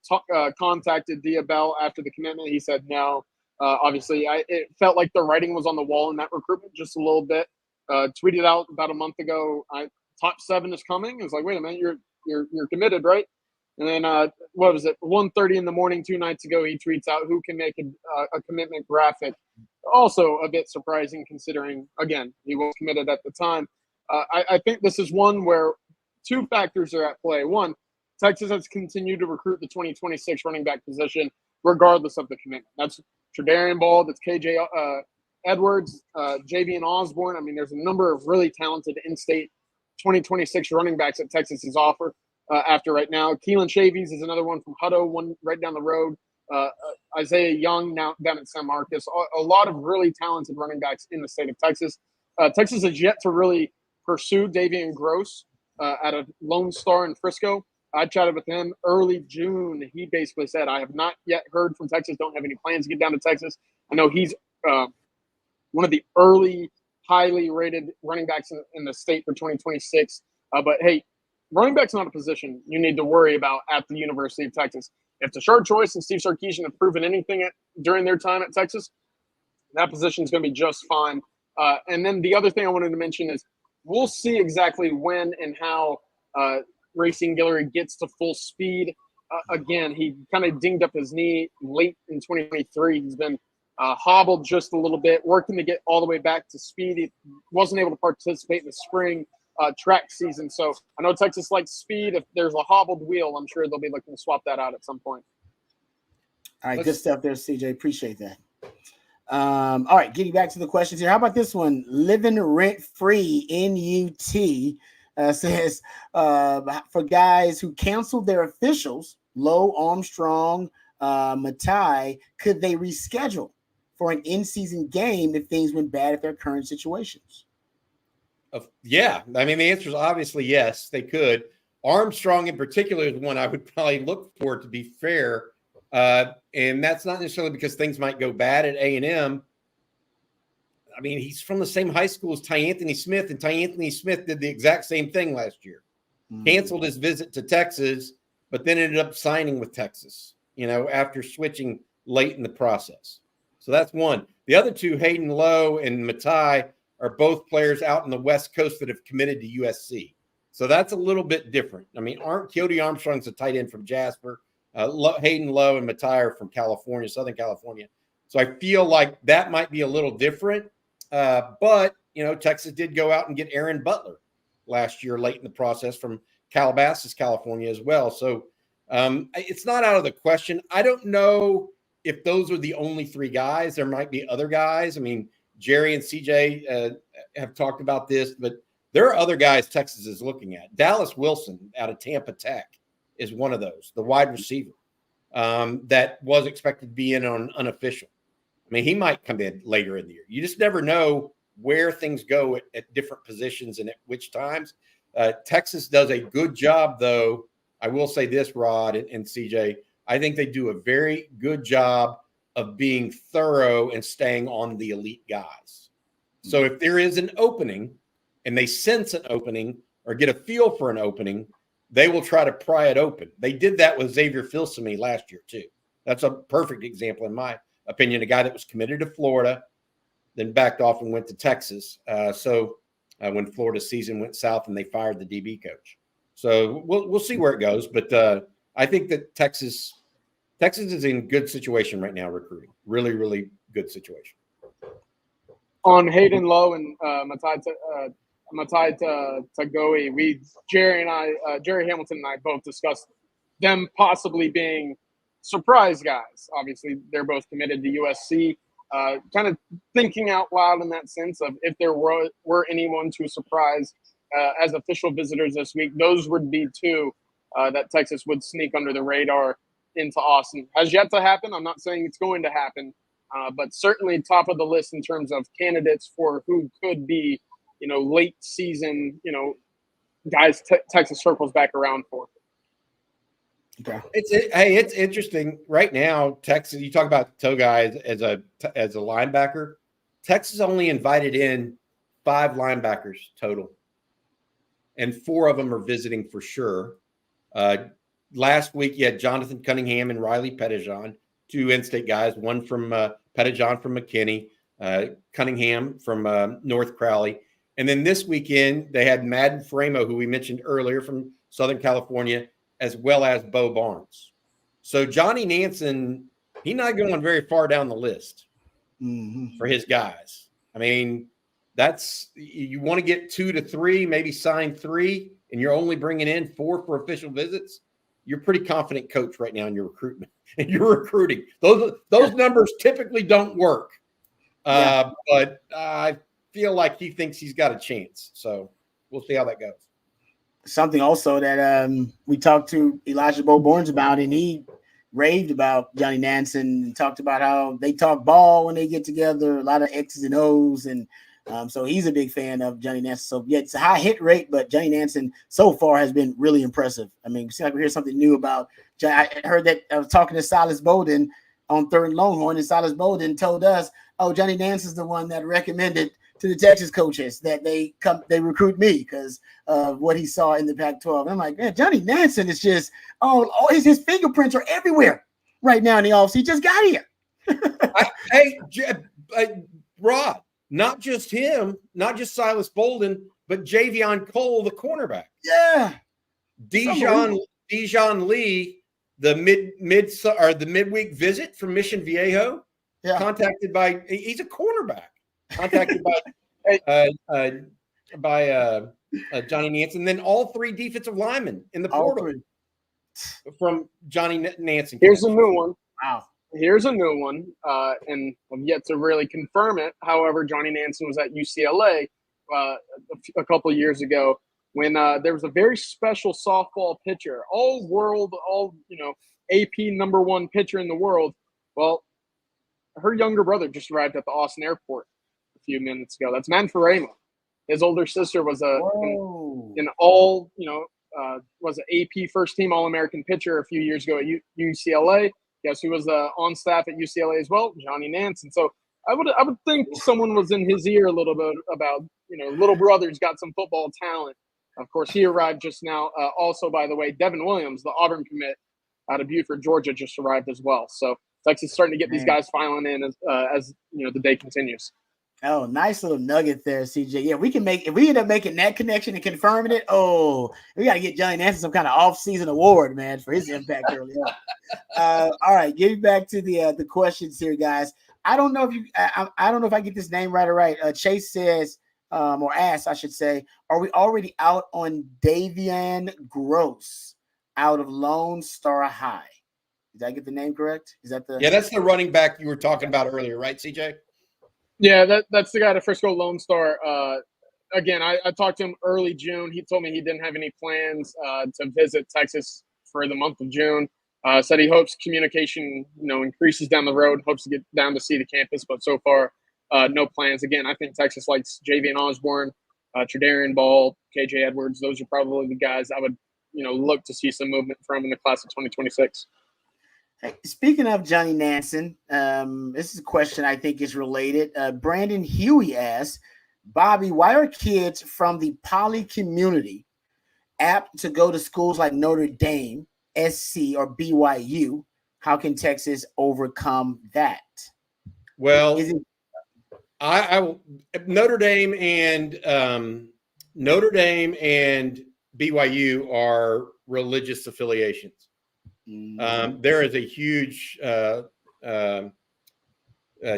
contacted Diabell after the commitment. He said no. Obviously, it felt like the writing was on the wall in that recruitment just a little bit. Tweeted out about a month ago, top 7 is coming. It was like, wait a minute, you're committed, right? And then what was it? 1:30 in the morning 2 nights ago, he tweets out, who can make a commitment graphic? Also a bit surprising considering, again, he was committed at the time. I think this is one where 2 factors are at play. One, Texas has continued to recruit the 2026 running back position regardless of the commitment. That's Tredarian Ball, that's KJ Edwards, Javian Osborne. I mean, there's a number of really talented in-state 2026 running backs that Texas is offered after right now. Keelan Chavies is another one from Hutto, one right down the road. Isaiah Young now down at San Marcos. A lot of really talented running backs in the state of Texas. Texas has yet to really pursue Davian Gross out of Lone Star in Frisco. I chatted with him early June. He basically said, I have not yet heard from Texas, don't have any plans to get down to Texas. I know he's one of the early, highly rated running backs in the state for 2026. But, hey, running back's not a position you need to worry about at the University of Texas. If Tashard Choice and Steve Sarkisian have proven anything during their time at Texas, that position is going to be just fine. And then the other thing I wanted to mention is we'll see exactly when and how Racine Guillory gets to full speed. Again, he kind of dinged up his knee late in 2023. He's been hobbled just a little bit, working to get all the way back to speed. He wasn't able to participate in the spring track season. So I know Texas likes speed. If there's a hobbled wheel, I'm sure they'll be looking to swap that out at some point. All right, good stuff there, CJ. Appreciate that. All right, getting back to the questions here. How about this one? Living rent free in UT says for guys who canceled their officials, Lowe, Armstrong, Matai, could they reschedule for an in-season game if things went bad at their current situations? Yeah, I mean, the answer is obviously yes, they could. Armstrong in particular is one I would probably look for, to be fair. And that's not necessarily because things might go bad at A&M. I mean, he's from the same high school as Ty Anthony Smith, and Ty Anthony Smith did the exact same thing last year. Canceled his visit to Texas but then ended up signing with Texas, after switching late in the process. So that's one. The other two, Hayden Lowe and Matai, are both players out in the West Coast that have committed to USC. So that's a little bit different. I mean, Keody Armstrong's a tight end from Jasper. Hayden Lowe and Matai are from California, Southern California. So I feel like that might be a little different. But, Texas did go out and get Aaron Butler last year late in the process from Calabasas, California as well. So it's not out of the question. I don't know if those are the only three guys. There might be other guys. I mean, Jerry and CJ have talked about this, but there are other guys Texas is looking at. Dallas Wilson out of Tampa Tech is one of those, the wide receiver that was expected to be in on unofficial. I mean, he might come in later in the year. You just never know where things go at different positions and at which times. Texas does a good job, though. I will say this, Rod and CJ. I think they do a very good job of being thorough and staying on the elite guys. So if there is an opening and they sense an opening or get a feel for an opening, they will try to pry it open. They did that with Xavier Filsaime last year, too. That's a perfect example, in my opinion, a guy that was committed to Florida, then backed off and went to Texas. When Florida's season went south and they fired the DB coach. So we'll see where it goes. But I think that Texas is in good situation right now recruiting. Really, really good situation. On Hayden Lowe and Matai Tagoe, Jerry Hamilton and I both discussed them possibly being surprise guys. Obviously, they're both committed to USC. Kind of thinking out loud in that sense of if there were anyone to surprise as official visitors this week, those would be two that Texas would sneak under the radar into Austin. Has yet to happen. I'm not saying it's going to happen, but certainly top of the list in terms of candidates for who could be, late season, guys Texas circles back around for. Okay. It's interesting right now. Texas, you talk about Togai as a linebacker. Texas only invited in 5 linebackers total, and 4 of them are visiting for sure. Last week, you had Jonathan Cunningham and Riley Pettijohn, 2 in-state guys. One from Pettijohn from McKinney, Cunningham from North Crowley, and then this weekend they had Madden Framo, who we mentioned earlier, from Southern California, as well as Bo Barnes. So Johnny Nansen, he's not going very far down the list for his guys. I mean, you want to get 2 to 3, maybe sign 3, and you're only bringing in 4 for official visits. You're pretty confident coach right now in your recruitment and your recruiting. Those numbers typically don't work, but I feel like he thinks he's got a chance. So we'll see how that goes. Something also that we talked to Elijah Bo Barnes about, and he raved about Johnny Nansen and talked about how they talk ball when they get together, a lot of X's and O's, and so he's a big fan of Johnny Nansen. So yeah, it's a high hit rate, but Johnny Nansen so far has been really impressive. I mean, it seems like we hear something new about. I heard that I was talking to Silas Bowden on Third and Longhorn, and Silas Bowden told us, "Oh, Johnny Nansen's the one that recommended to the Texas coaches that they recruit me because of what he saw in the Pac-12." And I'm like, man, Johnny Nansen is just his fingerprints are everywhere right now in the office. He just got here. Rod, not just him, not just Silas Bolden, but Javion Cole, the cornerback. Yeah, Dijon Lee, the midweek visit from Mission Viejo, contacted by he's a cornerback. Contacted by Johnny Nansen, then all 3 defensive linemen in the portal from Johnny Nansen. Here's a new one. Wow. Here's a new one, and I've yet to really confirm it. However, Johnny Nansen was at UCLA a couple years ago when there was a very special softball pitcher, all AP #1 pitcher in the world. Well, her younger brother just arrived at the Austin airport a few minutes ago. That's Manfaremo. His older sister was an AP first team All-American pitcher a few years ago at UCLA. Guess who was on staff at UCLA as well? Johnny Nansen. So I would think someone was in his ear a little bit about, little brother's got some football talent. Of course, he arrived just now. Also, by the way, Devin Williams, the Auburn commit out of Buford, Georgia, just arrived as well. So Texas is starting to get these guys filing in as the day continues. Oh, nice little nugget there, CJ. Yeah, we can make if we end up making that connection and confirming it. Oh, we got to get Johnny Nansen some kind of off-season award, man, for his impact early on. All right, getting back to the questions here, guys. I don't know if I don't know if I get this name right or right. Chase says or asks, I should say, are we already out on Davian Gross out of Lone Star High? Did I get the name correct? Is that the? Yeah, that's the running back you were talking about earlier, right, CJ? Yeah, that's the guy at Frisco Lone Star. Again, I talked to him early June. He told me he didn't have any plans to visit Texas for the month of June. Said he hopes communication, increases down the road. Hopes to get down to see the campus, but so far, no plans. Again, I think Texas likes Javian Osborne, Tredarian Ball, KJ Edwards. Those are probably the guys I would, look to see some movement from in the class of 2026. Hey, speaking of Johnny Nansen, this is a question I think is related. Brandon Huey asks, Bobby, why are kids from the poly community apt to go to schools like Notre Dame, SC, or BYU? How can Texas overcome that? Well, I Notre Dame and BYU are religious affiliations. There is a huge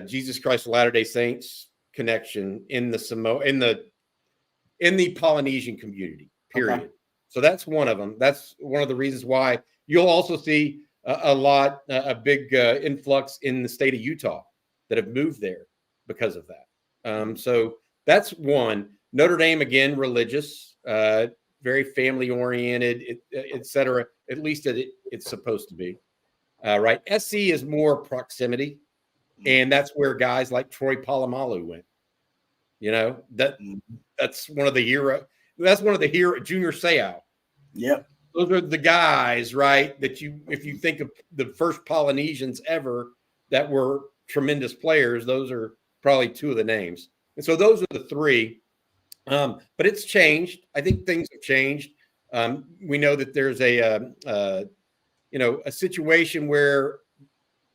Jesus Christ of Latter-day Saints connection in the Polynesian community, period. Okay. So that's one of them. That's one of the reasons why you'll also see a big influx in the state of Utah that have moved there because of that. So that's one. Notre Dame, again, religious, very family oriented, et cetera. At least it's supposed to be, right? SC is more proximity, and that's where guys like Troy Polamalu went. That's one of the hero. That's one of the hero, Junior Seau. Yep, those are the guys, right? That if you think of the first Polynesians ever that were tremendous players, those are probably two of the names. And so those are the three. But it's changed. I think things have changed. We know that there's a situation where,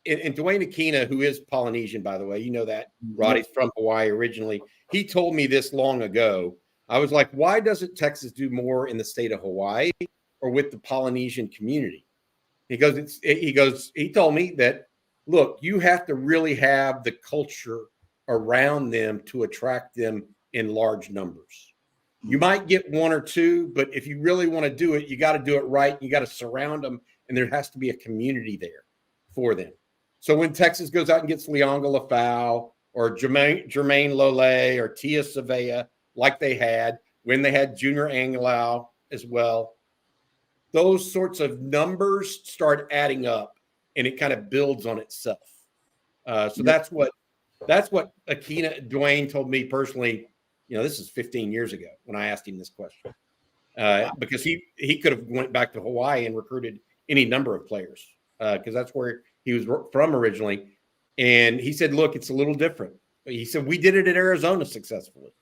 and Dwayne Aquina, who is Polynesian, by the way, you know that, Roddy's from Hawaii originally. He told me this long ago. I was like, why doesn't Texas do more in the state of Hawaii or with the Polynesian community? He told me that, look, you have to really have the culture around them to attract them in large numbers. You might get one or two, but if you really want to do it, you got to do it right. You got to surround them, and there has to be a community there for them. So when Texas goes out and gets Leonga Lafau or Jermaine Lole or Tia Savea, like they had when they had Junior Angilau as well, those sorts of numbers start adding up, and it kind of builds on itself. So that's what Dwayne told me personally. This is 15 years ago when I asked him this question, because he could have went back to Hawaii and recruited any number of players because that's where he was from originally. And he said, look, it's a little different. He said, we did it in Arizona successfully.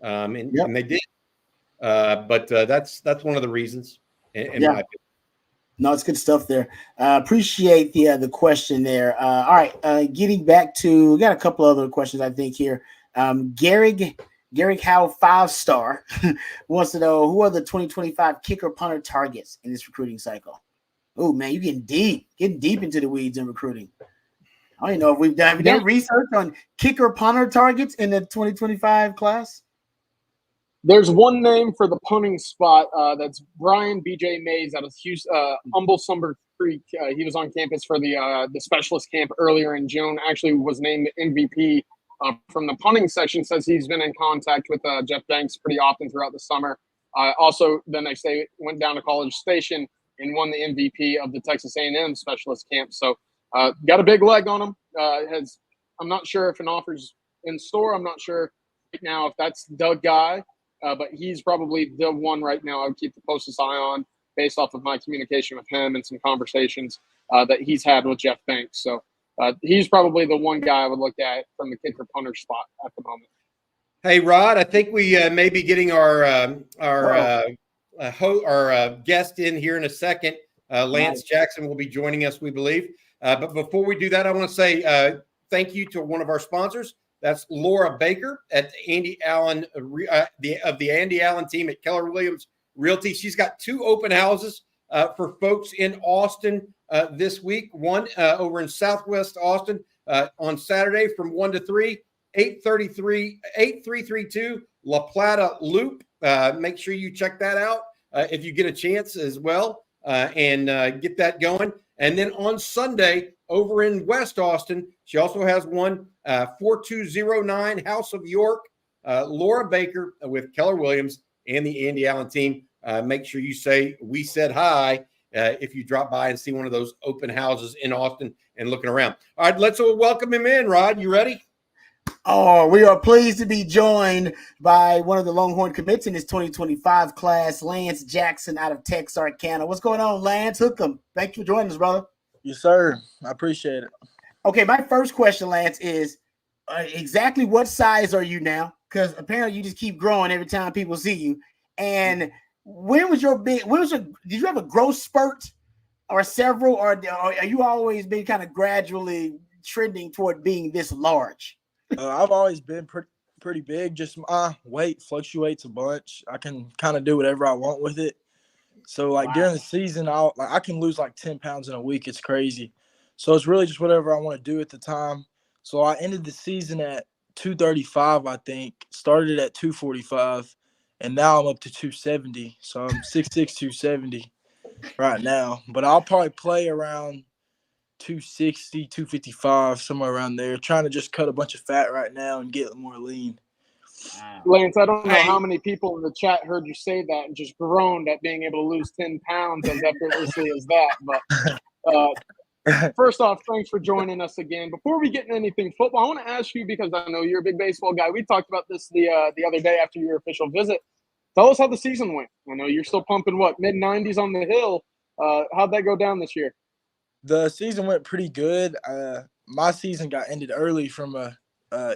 And they did. But that's one of the reasons in my opinion. No, it's good stuff there. Appreciate the question there. All right. Getting back to, we got a couple other questions, I think, here. Garrick Howe, 5-star, wants to know, who are the 2025 kicker punter targets in this recruiting cycle? Oh, man, you're getting deep into the weeds in recruiting. I don't even know if we've done research on kicker punter targets in the 2025 class. There's one name for the punting spot. That's Brian B.J. Mays out of Humble Summer Creek. He was on campus for the specialist camp earlier in June. Actually was named MVP from the punting section. Says he's been in contact with Jeff Banks pretty often throughout the summer. Also, the next day went down to College Station and won the MVP of the Texas A&M specialist camp. So got a big leg on him. I'm not sure if an offer's in store. I'm not sure right now if that's the guy. But he's probably the one right now I would keep the closest eye on based off of my communication with him and some conversations that he's had with Jeff Banks. So he's probably the one guy I would look at from the kicker punter spot at the moment. Hey, Rod, I think we may be getting our guest in here in a second. Lance Jackson will be joining us, we believe. But before we do that, I want to say thank you to one of our sponsors. That's Laura Baker at Andy Allen, of the Andy Allen team at Keller Williams Realty. She's got 2 open houses for folks in Austin this week. One over in Southwest Austin on Saturday from 1 to 3. 8332 La Plata Loop. Make sure you check that out if you get a chance as well and get that going. And then on Sunday over in West Austin, she also has one 4209 House of York. Laura Baker with Keller Williams and the Andy Allen team. Make sure you say we said hi if you drop by and see one of those open houses in Austin and looking around. All right, let's welcome him in. Rod, you ready? Oh, we are pleased to be joined by one of the Longhorn commits in this 2025 class, Lance Jackson out of Texarkana. What's going on, Lance? Hookem. Thank you for joining us, brother. Yes, sir. I appreciate it. Okay, my first question, Lance, is exactly what size are you now? Because apparently you just keep growing every time people see you. And did you have a growth spurt or several, or are you always been kind of gradually trending toward being this large? I've always been pretty big. Just my weight fluctuates a bunch. I can kind of do whatever I want with it. So like during the season, I can lose like 10 pounds in a week. It's crazy. So it's really just whatever I want to do at the time. So I ended the season at 235, I think. Started at 245, and now I'm up to 270. So I'm 6'6", 270 right now. But I'll probably play around 260, 255, somewhere around there, trying to just cut a bunch of fat right now and get more lean. Lance, I don't know how many people in the chat heard you say that and just groaned at being able to lose 10 pounds as effortlessly as that. But first off, thanks for joining us again. Before we get into anything football, I want to ask you, because I know you're a big baseball guy. We talked about this the other day after your official visit. Tell us how the season went. I know you're still pumping, mid-90s on the hill. How'd that go down this year? The season went pretty good. My season got ended early from a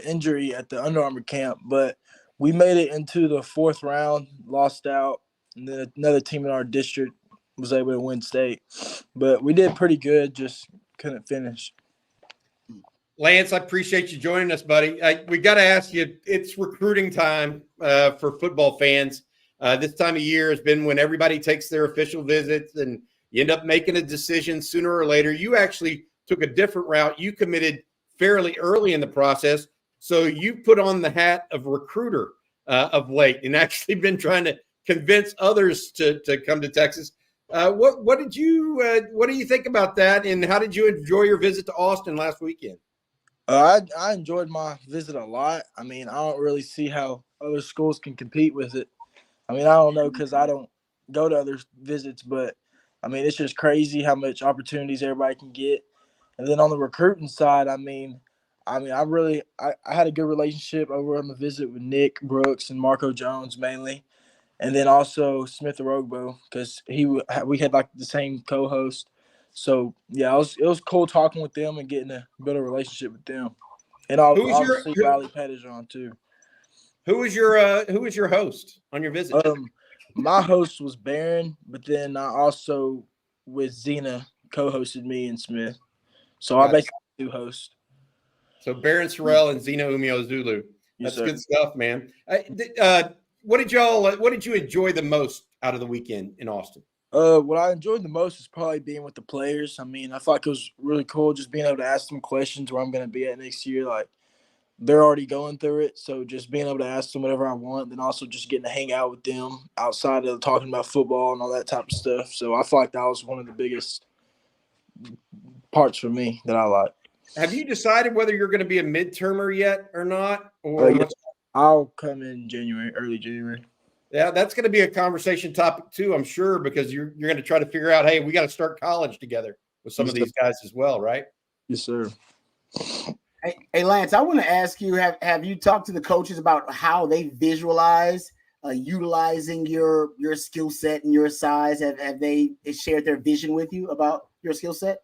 injury at the Under Armour camp, but we made it into the 4th round, lost out, and then another team in our district was able to win state. But we did pretty good, just couldn't finish. Lance, I appreciate you joining us, buddy. We got to ask you, it's recruiting time for football fans. This time of year has been when everybody takes their official visits and you end up making a decision sooner or later. You actually took a different route. You committed fairly early in the process. So you put on the hat of recruiter of late and actually been trying to convince others to come to Texas. What do you think about that? And how did you enjoy your visit to Austin last weekend? I enjoyed my visit a lot. I mean, I don't really see how other schools can compete with it. I mean, I don't know because I don't go to other visits, but I mean, it's just crazy how much opportunities everybody can get. And then on the recruiting side, I had a good relationship over on the visit with Nick Brooks and Marco Jones mainly, and then also Smith Orogbo because we had like the same co-host. So yeah, it was cool talking with them and getting a better relationship with them. And obviously Valley Pettijon too. Who was your host on your visit? My host was Barron, but then I also with Zena co-hosted me and Smith. So I basically had 2 hosts. So Barron Sorrell and Zena Umio Zulu. That's good stuff, man. What did you enjoy the most out of the weekend in Austin? What I enjoyed the most is probably being with the players. I mean, I felt like it was really cool just being able to ask them questions where I'm going to be at next year. Like, they're already going through it, so just being able to ask them whatever I want, then also just getting to hang out with them outside of talking about football and all that type of stuff. So I feel like that was one of the biggest parts for me that I like. Have you decided whether you're going to be a midtermer yet or not? I'll come in January, early January. Yeah, that's going to be a conversation topic too, I'm sure, because you're going to try to figure out, hey, we got to start college together with some of these guys as well, right? Yes, sir. Hey, Lance, I want to ask you, have you talked to the coaches about how they visualize utilizing your skill set and your size? Have they shared their vision with you about your skill set?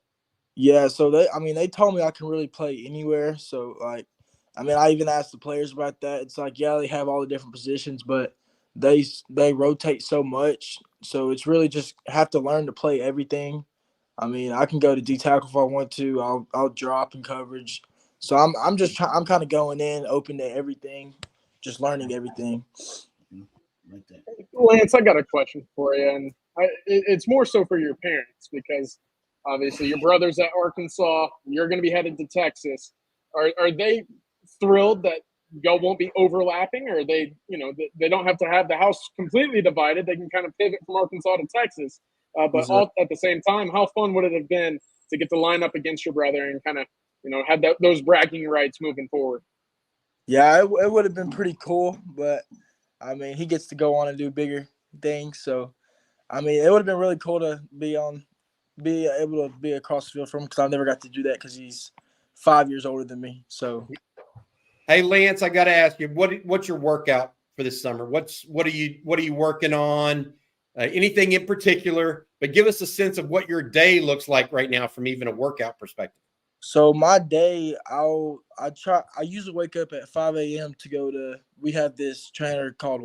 Yeah, so they told me I can really play anywhere. So like I mean, I even asked the players about that. It's like, yeah, they have all the different positions, but they rotate so much. So it's really just have to learn to play everything. I mean, I can go to D tackle if I want to. I'll drop in coverage. So I'm kind of going in open to everything, just learning everything. Like that. Lance, I got a question for you, and it's more so for your parents because obviously your brother's at Arkansas. You're going to be headed to Texas. Are they thrilled that y'all won't be overlapping, or they don't have to have the house completely divided? They can kind of pivot from Arkansas to Texas. But all at the same time, how fun would it have been to get to line up against your brother and kind of have those bragging rights moving forward? Yeah, it would have been pretty cool, but I mean, he gets to go on and do bigger things. So, I mean, it would have been really cool to be able to be across the field from him because I never got to do that because he's 5 years older than me. So, Hey, Lance, I got to ask you, what's your workout for this summer? What are you working on? Anything in particular? But give us a sense of what your day looks like right now from even a workout perspective. So my day, I usually wake up at 5 a.m. to go to. We have this trainer called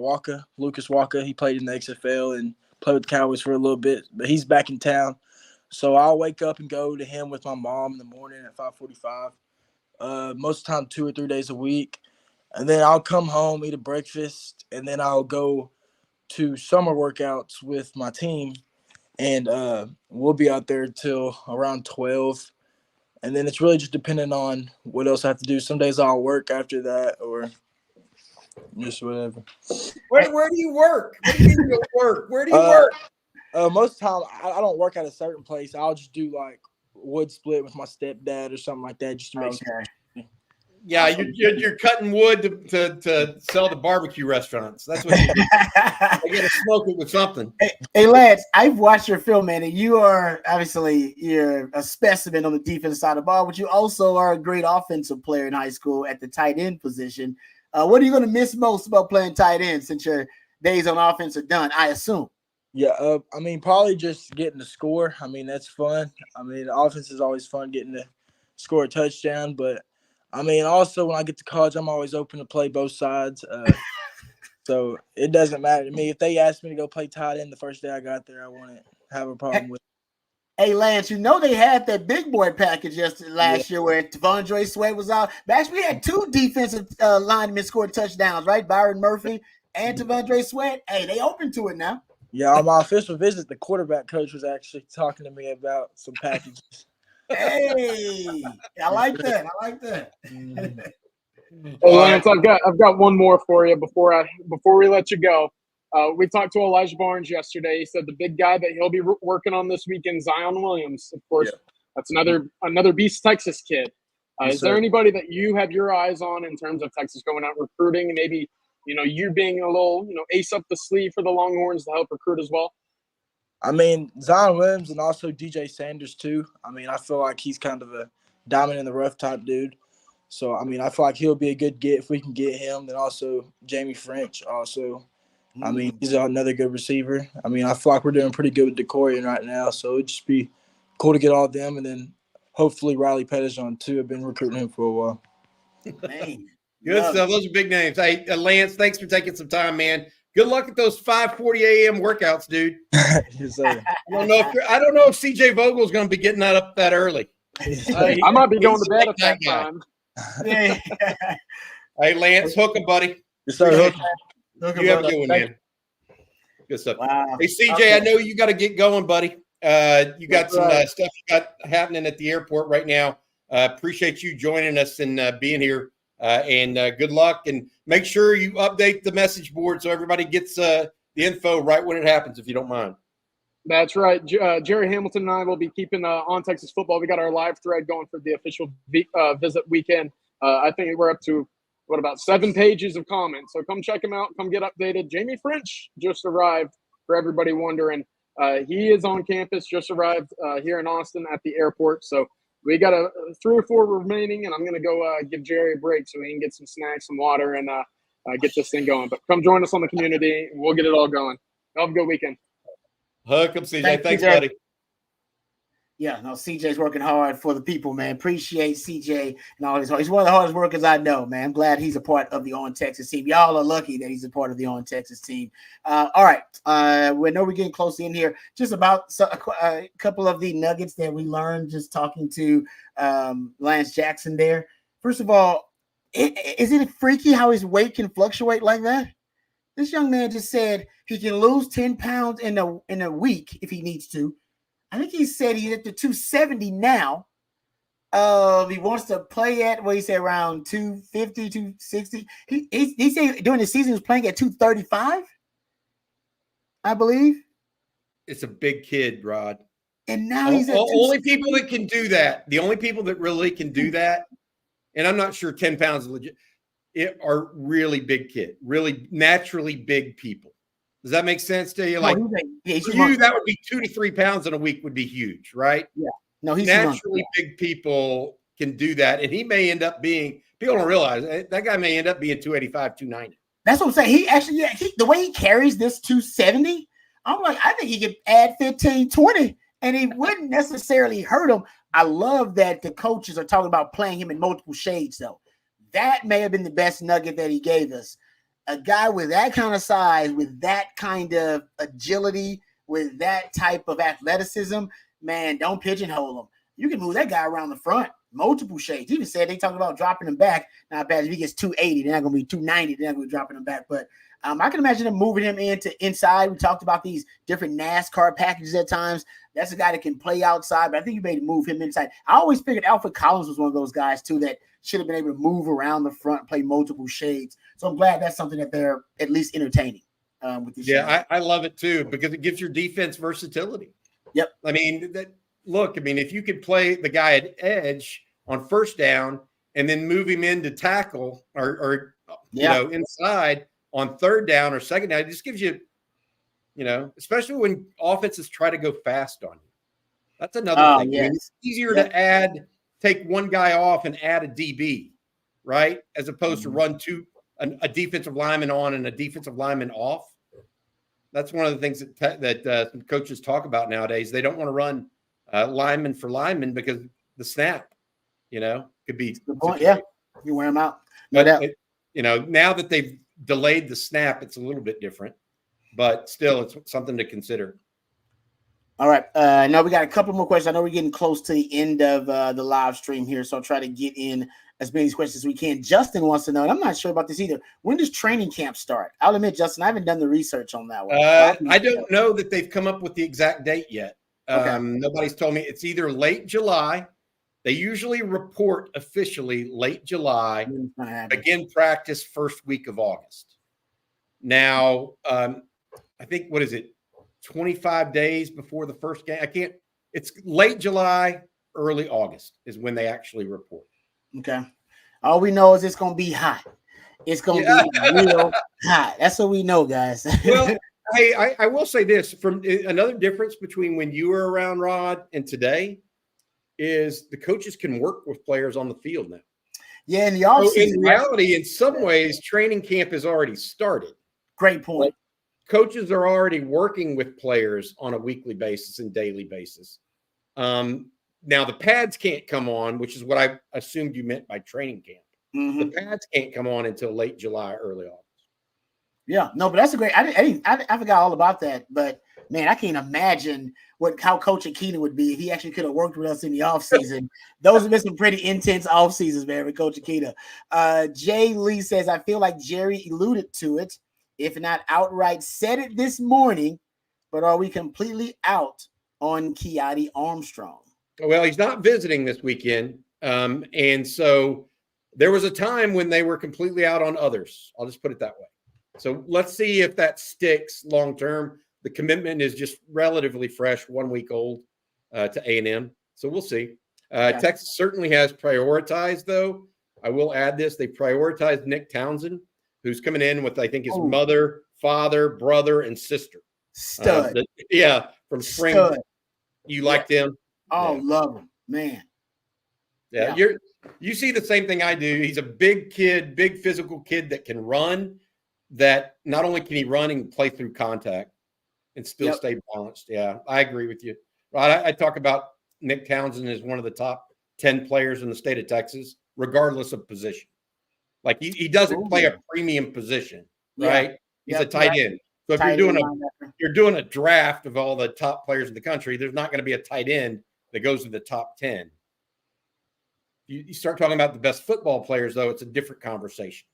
Lucas Waka. He played in the XFL and played with the Cowboys for a little bit, but he's back in town. So I'll wake up and go to him with my mom in the morning at 5:45. Most of the time 2 or 3 days a week, and then I'll come home, eat a breakfast, and then I'll go to summer workouts with my team, and we'll be out there till around 12. And then it's really just depending on what else I have to do. Some days I'll work after that or just whatever. Where do you work? What do you mean you work? Where do you work? Most of the time, I don't work at a certain place. I'll just do like wood split with my stepdad or something like that just to make sense. Yeah, you're cutting wood to sell to barbecue restaurants. That's what you do. I got to smoke it with something. Hey, Lance, I've watched your film, man, and you're a specimen on the defensive side of the ball, but you also are a great offensive player in high school at the tight end position. What are you going to miss most about playing tight end since your days on offense are done, I assume? Yeah, I mean, probably just getting to score. I mean, that's fun. I mean, the offense is always fun getting to score a touchdown, but I mean, also when I get to college, I'm always open to play both sides. So it doesn't matter to me. If they asked me to go play tight end the first day I got there, I wouldn't have a problem with it. Hey, Lance, they had that big boy package last year where Devondre Sweat was out. But actually, we had two defensive linemen score touchdowns, right? Byron Murphy and Devondre Sweat. Hey, they open to it now. Yeah, on my official visit, the quarterback coach was actually talking to me about some packages. Hey, I like that. Hey, Lance, I've got one more for you before we let you go. We talked to Elijah Barnes yesterday. He said the big guy that he'll be working on this weekend, Zion Williams. Of course, That's another Beast Texas kid. Is there anybody that you have your eyes on in terms of Texas going out recruiting, and maybe you being a little ace up the sleeve for the Longhorns to help recruit as well? I mean, Zion Williams and also DJ Sanders too. I mean, I feel like he's kind of a diamond in the rough type dude. So, I mean, I feel like he'll be a good get if we can get him. Then also Jamie French also. I mean, he's another good receiver. I mean, I feel like we're doing pretty good with DeCorian right now. So it'd just be cool to get all of them. And then hopefully Riley Pettijohn too. I've been recruiting him for a while. Man, good stuff. Those are big names. Hey, Lance, thanks for taking some time, man. Good luck at those 5:40 a.m. workouts, dude. Yes, sir. I don't know if CJ Vogel's going to be getting that up that early. I might be going to bed at that time. Hey, Lance, hook him, buddy. Yes, sir. You have a good one, man. Good stuff. Wow. Hey, CJ, I know you got to get going, buddy. You got some stuff you got happening at the airport right now. Appreciate you joining us and being here. And good luck. And make sure you update the message board so everybody gets the info right when it happens, if you don't mind. That's right. Jerry Hamilton and I will be keeping on Texas football. We got our live thread going for the official visit weekend. I think we're up to about 7 pages of comments. So come check him out. Come get updated. Jamie French just arrived, for everybody wondering. He is on campus, just arrived here in Austin at the airport. So we got 3 or 4 remaining, and I'm going to go give Jerry a break so he can get some snacks, some water, and get this thing going. But come join us on the community, and we'll get it all going. Have a good weekend. Hook 'em, CJ. Thanks, buddy. Yeah, no, CJ's working hard for the people, man. Appreciate CJ and all his. He's one of the hardest workers I know, man. I'm glad he's a part of the On Texas team. Y'all are lucky that he's a part of the On Texas team. All right, we know we're getting close in here. Just about a couple of the nuggets that we learned just talking to Lance Jackson there. First of all, is it freaky how his weight can fluctuate like that? This young man just said he can lose 10 pounds in a week if he needs to. I think he said he's at the 270 now. He wants to play at what he said around 250, 260. He said during the season he was playing at 235, I believe. It's a big kid, Rod. And now he's at only people that can do that. The only people that really can do that, and I'm not sure 10 pounds is legit, are really big kid, really naturally big people. Does that make sense to you? Like, for you, that would be 2 to 3 pounds in a week would be huge, right? Yeah. No, he's naturally big people can do that. And he may end up being, people don't realize that guy may end up being 285, 290. That's what I'm saying. He actually, the way he carries this 270, I'm like, I think he could add 15, 20, and he wouldn't necessarily hurt him. I love that the coaches are talking about playing him in multiple shades, though. That may have been the best nugget that he gave us. A guy with that kind of size, with that kind of agility, with that type of athleticism, man, don't pigeonhole him. You can move that guy around the front, multiple shades. He even said they talking about dropping him back. Not bad. If he gets 280, they're not going to be 290. They're not going to be dropping him back. But I can imagine them moving him into inside. We talked about these different NASCAR packages at times. That's a guy that can play outside, but I think you made to move him inside. I always figured Alfred Collins was one of those guys, too, that should have been able to move around the front, play multiple shades. So I'm glad that's something that they're at least entertaining with this. Yeah, I love it, too, because it gives your defense versatility. Yep. I mean, if you could play the guy at edge on first down and then move him into tackle or inside on third down or second down, it just gives you, especially when offenses try to go fast on you. That's another thing. Yes. I mean, it's easier to take one guy off and add a DB, right? As opposed to run a defensive lineman on and a defensive lineman off. That's one of the things that some coaches talk about nowadays. They don't want to run lineman for lineman because the snap, could be. Good point. Yeah, you wear them out. No doubt. Now that they've delayed the snap, it's a little bit different, but still, it's something to consider. All right. Now we got a couple more questions. I know we're getting close to the end of the live stream here, so I'll try to get in as many questions as we can. Justin wants to know, and I'm not sure about this either. When does training camp start? I'll admit, Justin, I haven't done the research on that one. I don't know that they've come up with the exact date yet. Okay. Nobody's told me. It's either late July. They usually report officially late July, begin practice first week of August. Now, I think, what is it, 25 days before the first game? It's late July, early August is when they actually report. Okay. All we know is it's going to be hot. It's going to be real hot. That's what we know, guys. Well, hey, I will say this. From another difference between when you were around, Rod, and today is the coaches can work with players on the field now. Yeah, in the offseason. So in reality, in some ways, training camp has already started. Great point. Like, coaches are already working with players on a weekly basis and daily basis. Now, the pads can't come on, which is what I assumed you meant by training camp. Mm-hmm. The pads can't come on until late July, early August. Yeah, no, but that's a great. I forgot all about that. But man, I can't imagine how Coach Akina would be if he actually could have worked with us in the offseason. Those have been some pretty intense off seasons, man, with Coach Akina. Jay Lee says, I feel like Jerry alluded to it, if not outright said it this morning. But are we completely out on Keati Armstrong? Well, he's not visiting this weekend. And so there was a time when they were completely out on others. I'll just put it that way. So let's see if that sticks long term. The commitment is just relatively fresh, 1 week old to A&M. So we'll see. Texas certainly has prioritized, though. I will add this. They prioritized Nick Townsend, who's coming in with, I think, his mother, father, brother, and sister. Stud. From spring. Stud. You liked him? Oh, love him, man. Yeah, you see the same thing I do. He's a big kid, big physical kid that can run, that not only can he run and play through contact and still stay balanced. Yeah, I agree with you. Right, I talk about Nick Townsend is one of the top 10 players in the state of Texas, regardless of position. Like he doesn't play a premium position, right? He's a tight end. So if you're doing a draft of all the top players in the country, there's not going to be a tight end that goes to the top 10. You start talking about the best football players, though, it's a different conversation,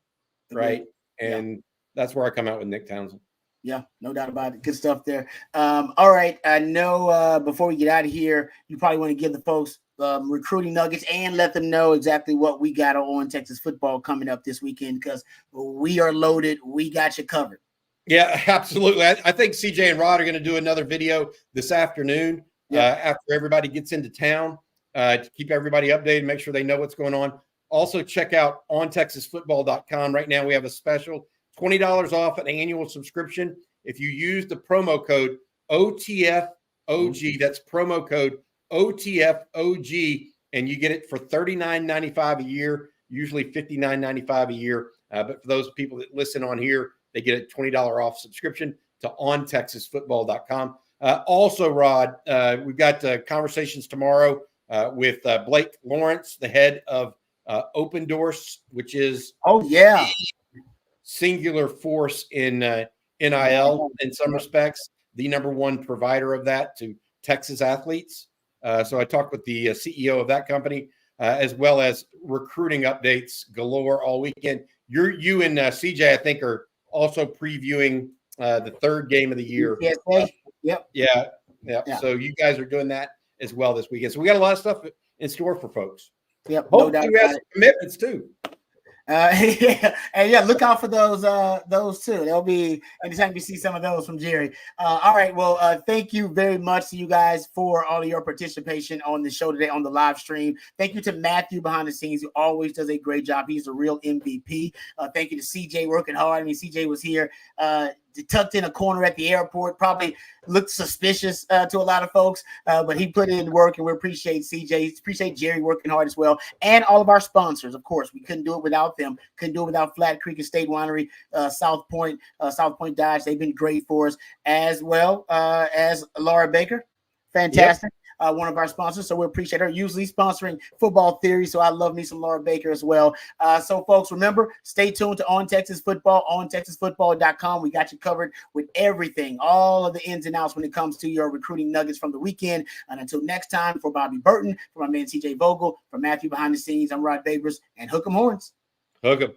right? And that's where I come out with Nick Townsend. Yeah, no doubt about it. Good stuff there. All right. I know before we get out of here, you probably want to give the folks recruiting nuggets and let them know exactly what we got on Texas football coming up this weekend, because we are loaded. We got you covered. Yeah, absolutely. I think CJ and Rod are going to do another video this afternoon after everybody gets into town to keep everybody updated, make sure they know what's going on. Also, check out ontexasfootball.com. Right now, we have a special $20 off an annual subscription. If you use the promo code OTFOG, that's promo code OTFOG, and you get it for $39.95 a year, usually $59.95 a year. But for those people that listen on here, they get a $20 off subscription to ontexasfootball.com. Also, Rod, we've got conversations tomorrow with Blake Lawrence, the head of Open Doors, which is singular force in NIL in some respects, the number one provider of that to Texas athletes. So I talked with the CEO of that company, as well as recruiting updates galore all weekend. You and CJ, I think, are also previewing the third game of the year. Yeah. So you guys are doing that as well this weekend. So we got a lot of stuff in store for folks. Hopefully we have some commitments too. And look out for those too. There'll be anytime you see some of those from Jerry. All right, well, thank you very much to you guys for all of your participation on the show today on the live stream. Thank you to Matthew behind the scenes, who always does a great job. He's a real MVP. Thank you to CJ working hard. I mean, CJ was here tucked in a corner at the airport, probably looked suspicious to a lot of folks, but he put in work, and we appreciate CJ, appreciate Jerry working hard as well, and all of our sponsors. Of course, we couldn't do it without them. Couldn't do it without Flat Creek Estate Winery, South Point Dodge. They've been great for us, as well as Laura Baker. Fantastic. One of our sponsors, so we appreciate her, usually sponsoring Football Theory, so I love me some Laura Baker as well. So folks, remember, stay tuned to On Texas Football, on texasfootball.com. We got you covered with everything, all of the ins and outs when it comes to your recruiting nuggets from the weekend. And until next time, for Bobby Burton, for my man CJ Vogel, for Matthew behind the scenes, I'm Rod Babers, and hook 'em horns. Hook 'em.